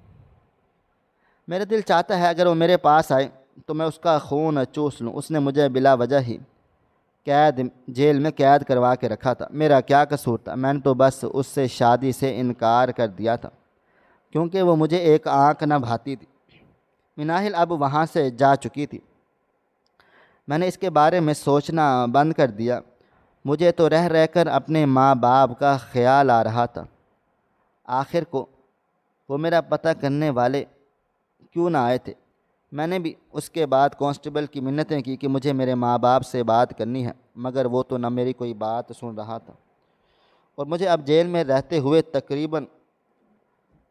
میرا دل چاہتا ہے اگر وہ میرے پاس آئے تو میں اس کا خون چوس لوں۔ اس نے مجھے بلا وجہ ہی جیل میں قید کروا کے رکھا تھا۔ میرا کیا قصور تھا؟ میں نے تو بس اس سے شادی سے انکار کر دیا تھا کیونکہ وہ مجھے ایک آنکھ نہ بھاتی تھی۔ مناہل اب وہاں سے جا چکی تھی۔ میں نے اس کے بارے میں سوچنا بند کر دیا۔ مجھے تو رہ رہ کر اپنے ماں باپ کا خیال آ رہا تھا۔ آخر کو وہ میرا پتہ کرنے والے کیوں نہ آئے تھے؟ میں نے بھی اس کے بعد کانسٹیبل کی منتیں کی کہ مجھے میرے ماں باپ سے بات کرنی ہے، مگر وہ تو نہ میری کوئی بات سن رہا تھا، اور مجھے اب جیل میں رہتے ہوئے تقریباً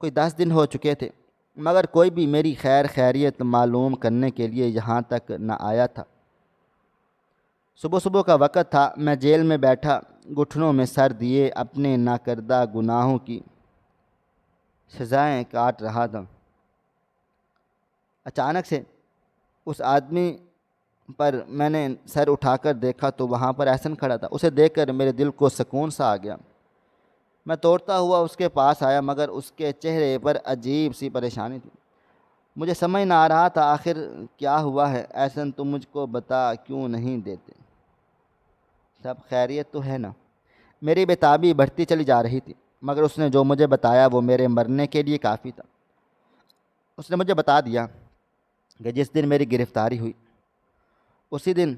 کوئی 10 دن ہو چکے تھے، مگر کوئی بھی میری خیر خیریت معلوم کرنے کے لیے یہاں تک نہ آیا تھا۔ صبح صبح کا وقت تھا۔ میں جیل میں بیٹھا گھٹنوں میں سر دیے اپنے ناکردہ گناہوں کی سزائیں کاٹ رہا تھا۔ اچانک سے اس آدمی پر میں نے سر اٹھا کر دیکھا تو وہاں پر احسن کھڑا تھا۔ اسے دیکھ کر میرے دل کو سکون سا آ گیا۔ میں توڑتا ہوا اس کے پاس آیا، مگر اس کے چہرے پر عجیب سی پریشانی تھی۔ مجھے سمجھ نہ آ رہا تھا آخر کیا ہوا ہے۔ احسن تم مجھ کو بتا کیوں نہیں دیتے؟ سب خیریت تو ہے نا؟ میری بےتابی بڑھتی چلی جا رہی تھی، مگر اس نے جو مجھے بتایا وہ میرے مرنے کے لیے کافی تھا۔ اس نے مجھے بتا دیا کہ جس دن میری گرفتاری ہوئی اسی دن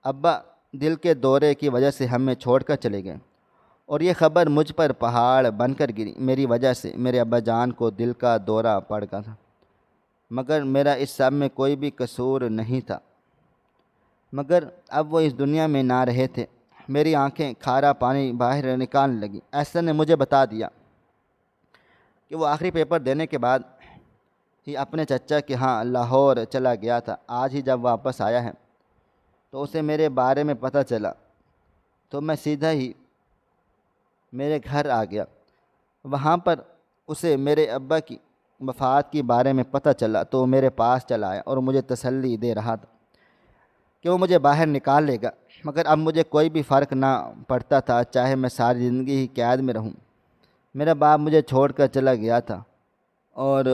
ابا دل کے دورے کی وجہ سے ہمیں چھوڑ کر چلے گئے، اور یہ خبر مجھ پر پہاڑ بن کر گری۔ میری وجہ سے میرے ابا جان کو دل کا دورہ پڑ گیا تھا، مگر میرا اس سب میں کوئی بھی قصور نہیں تھا۔ مگر اب وہ اس دنیا میں نہ رہے تھے۔ میری آنکھیں کھارا پانی باہر نکالنے لگیں۔ احسن نے مجھے بتا دیا کہ وہ آخری پیپر دینے کے بعد ہی اپنے چچا کے ہاں لاہور چلا گیا تھا۔ آج ہی جب واپس آیا ہے تو اسے میرے بارے میں پتہ چلا تو میں سیدھا ہی میرے گھر آ گیا۔ وہاں پر اسے میرے ابا کی وفات کے بارے میں پتہ چلا تو وہ میرے پاس چلا آیا اور مجھے تسلی دے رہا تھا کہ وہ مجھے باہر نکال لے گا۔ مگر اب مجھے کوئی بھی فرق نہ پڑتا تھا، چاہے میں ساری زندگی ہی قید میں رہوں۔ میرا باپ مجھے چھوڑ کر چلا گیا تھا، اور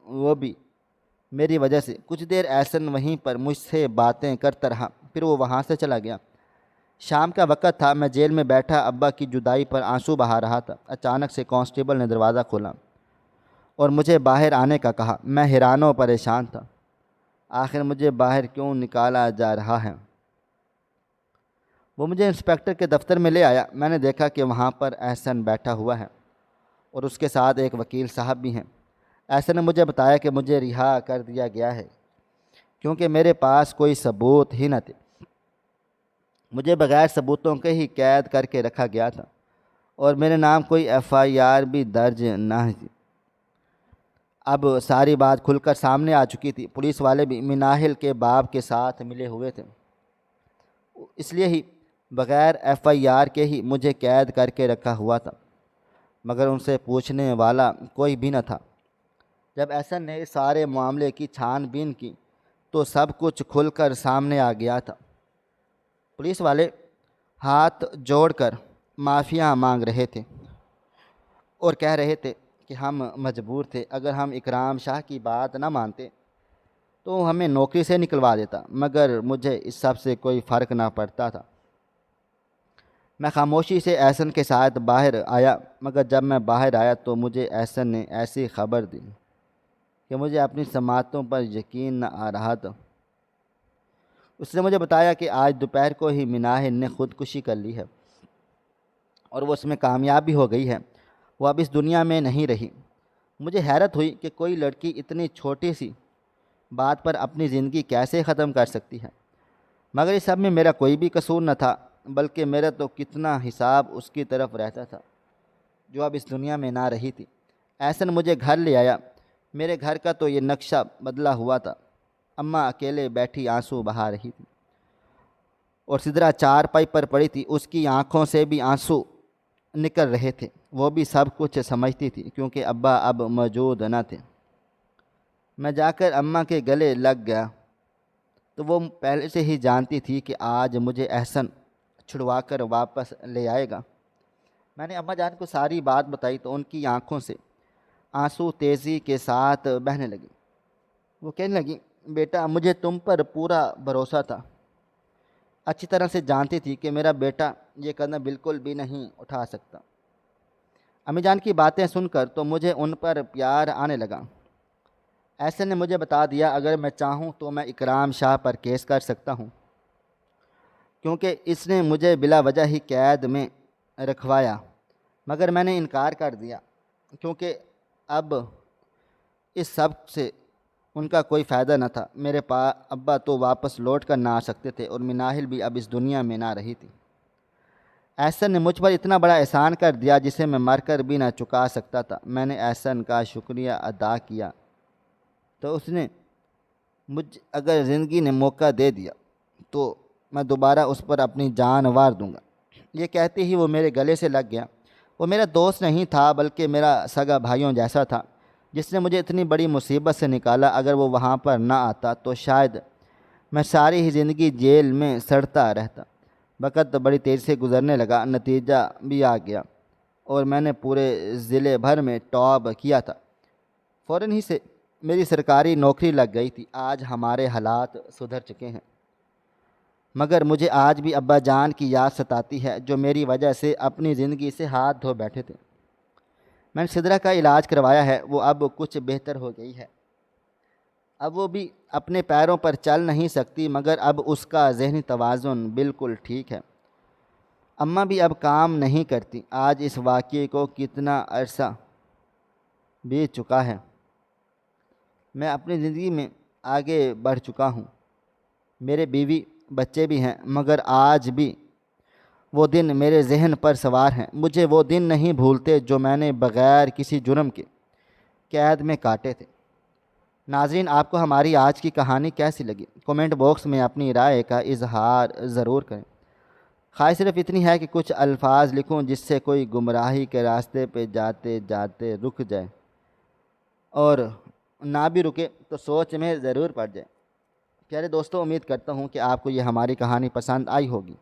وہ بھی میری وجہ سے۔ کچھ دیر احسن وہیں پر مجھ سے باتیں کرتا رہا، پھر وہ وہاں سے چلا گیا۔ شام کا وقت تھا۔ میں جیل میں بیٹھا ابا کی جدائی پر آنسو بہا رہا تھا۔ اچانک سے کانسٹیبل نے دروازہ کھولا اور مجھے باہر آنے کا کہا۔ میں حیران و پریشان تھا، آخر مجھے باہر کیوں نکالا جا رہا ہے؟ وہ مجھے انسپکٹر کے دفتر میں لے آیا۔ میں نے دیکھا کہ وہاں پر احسن بیٹھا ہوا ہے اور اس کے ساتھ ایک وکیل صاحب بھی ہیں۔ احسن نے مجھے بتایا کہ مجھے رہا کر دیا گیا ہے کیونکہ میرے پاس کوئی ثبوت ہی نہ تھے۔ مجھے بغیر ثبوتوں کے ہی قید کر کے رکھا گیا تھا، اور میرے نام کوئی FIR بھی درج نہ تھی۔ اب ساری بات کھل کر سامنے آ چکی تھی۔ پولیس والے بھی مناہل کے باپ کے ساتھ ملے ہوئے تھے، اس لیے ہی بغیر FIR کے ہی مجھے قید کر کے رکھا ہوا تھا، مگر ان سے پوچھنے والا کوئی بھی نہ تھا۔ جب احسن نے سارے معاملے کی چھان بین کی تو سب کچھ کھل کر سامنے آ گیا تھا۔ پولیس والے ہاتھ جوڑ کر معافیاں مانگ رہے تھے اور کہہ رہے تھے کہ ہم مجبور تھے، اگر ہم اکرام شاہ کی بات نہ مانتے تو ہمیں نوکری سے نکلوا دیتا، مگر مجھے اس سب سے کوئی فرق نہ پڑتا تھا۔ میں خاموشی سے احسن کے ساتھ باہر آیا، مگر جب میں باہر آیا تو مجھے احسن نے ایسی خبر دی کہ مجھے اپنی سماعتوں پر یقین نہ آ رہا تھا۔ اس نے مجھے بتایا کہ آج دوپہر کو ہی مناہل نے خودکشی کر لی ہے اور وہ اس میں کامیاب بھی ہو گئی ہے۔ وہ اب اس دنیا میں نہیں رہی۔ مجھے حیرت ہوئی کہ کوئی لڑکی اتنی چھوٹی سی بات پر اپنی زندگی کیسے ختم کر سکتی ہے، مگر اس سب میں میرا کوئی بھی قصور نہ تھا، بلکہ میرا تو کتنا حساب اس کی طرف رہتا تھا جو اب اس دنیا میں نہ رہی تھی۔ احسن مجھے گھر لے آیا۔ میرے گھر کا تو یہ نقشہ بدلا ہوا تھا۔ اماں اکیلے بیٹھی آنسو بہا رہی تھی اور سدرا چارپائی پر پڑی تھی۔ اس کی آنکھوں سے بھی آنسو نکل رہے تھے۔ وہ بھی سب کچھ سمجھتی تھی کیونکہ ابا اب موجود نہ تھے۔ میں جا کر اماں کے گلے لگ گیا تو وہ پہلے سے ہی جانتی تھی کہ آج مجھے احسن چھڑوا کر واپس لے آئے گا۔ میں نے اماں جان کو ساری بات بتائی تو ان کی آنکھوں سے آنسو تیزی کے ساتھ بہنے لگی۔ وہ کہنے لگی، بیٹا مجھے تم پر پورا بھروسہ تھا، اچھی طرح سے جانتی تھی کہ میرا بیٹا یہ قدم بالکل بھی نہیں اٹھا سکتا۔ امی جان کی باتیں سن کر تو مجھے ان پر پیار آنے لگا۔ ایسے نے مجھے بتا دیا اگر میں چاہوں تو میں اکرام شاہ پر کیس کر سکتا ہوں، کیونکہ اس نے مجھے بلا وجہ ہی قید میں رکھوایا، مگر میں نے انکار کر دیا کیونکہ اب اس سب سے ان کا کوئی فائدہ نہ تھا۔ میرے ابا تو واپس لوٹ کر نہ آ سکتے تھے اور مناہل بھی اب اس دنیا میں نہ رہی تھی۔ احسن نے مجھ پر اتنا بڑا احسان کر دیا جسے میں مر کر بھی نہ چکا سکتا تھا۔ میں نے احسن کا شکریہ ادا کیا تو اس نے اگر زندگی نے موقع دے دیا تو میں دوبارہ اس پر اپنی جان وار دوں گا۔ یہ کہتے ہی وہ میرے گلے سے لگ گیا۔ وہ میرا دوست نہیں تھا بلکہ میرا سگا بھائیوں جیسا تھا جس نے مجھے اتنی بڑی مصیبت سے نکالا۔ اگر وہ وہاں پر نہ آتا تو شاید میں ساری ہی زندگی جیل میں سڑتا رہتا۔ وقت بڑی تیزی سے گزرنے لگا، نتیجہ بھی آ گیا اور میں نے پورے ضلع بھر میں ٹاپ کیا تھا۔ فوراً ہی سے میری سرکاری نوکری لگ گئی تھی۔ آج ہمارے حالات سدھر چکے ہیں، مگر مجھے آج بھی ابا جان کی یاد ستاتی ہے جو میری وجہ سے اپنی زندگی سے ہاتھ دھو بیٹھے تھے۔ میں نے سدرا کا علاج کروایا ہے، وہ اب کچھ بہتر ہو گئی ہے۔ اب وہ بھی اپنے پیروں پر چل نہیں سکتی مگر اب اس کا ذہنی توازن بالکل ٹھیک ہے۔ اماں بھی اب کام نہیں کرتی۔ آج اس واقعے کو کتنا عرصہ بیت چکا ہے۔ میں اپنی زندگی میں آگے بڑھ چکا ہوں، میرے بیوی بچے بھی ہیں، مگر آج بھی وہ دن میرے ذہن پر سوار ہیں۔ مجھے وہ دن نہیں بھولتے جو میں نے بغیر کسی جرم کے قید میں کاٹے تھے۔ ناظرین، آپ کو ہماری آج کی کہانی کیسی لگی؟ کومنٹ باکس میں اپنی رائے کا اظہار ضرور کریں۔ خواہش صرف اتنی ہے کہ کچھ الفاظ لکھوں جس سے کوئی گمراہی کے راستے پہ جاتے جاتے رک جائے، اور نہ بھی رکے تو سوچ میں ضرور پڑ جائے۔ پیارے دوستوں، امید کرتا ہوں کہ آپ کو یہ ہماری کہانی پسند آئی ہوگی۔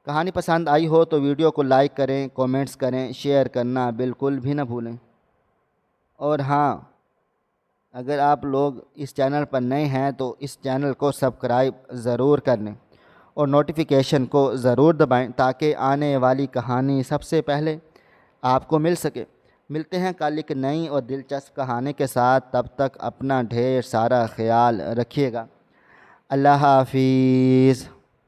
کہانی پسند آئی ہو تو ویڈیو کو لائک کریں، کومنٹس کریں، شیئر کرنا بالکل بھی نہ بھولیں۔ اور ہاں، اگر آپ لوگ اس چینل پر نئے ہیں تو اس چینل کو سبسکرائب ضرور کر لیں اور نوٹیفیکیشن کو ضرور دبائیں تاکہ آنے والی کہانی سب سے پہلے آپ کو مل سکے۔ ملتے ہیں کل ایک نئی اور دلچسپ کہانی کے ساتھ، تب تک اپنا ڈھیر سارا خیال رکھیے گا۔ اللہ حافظ۔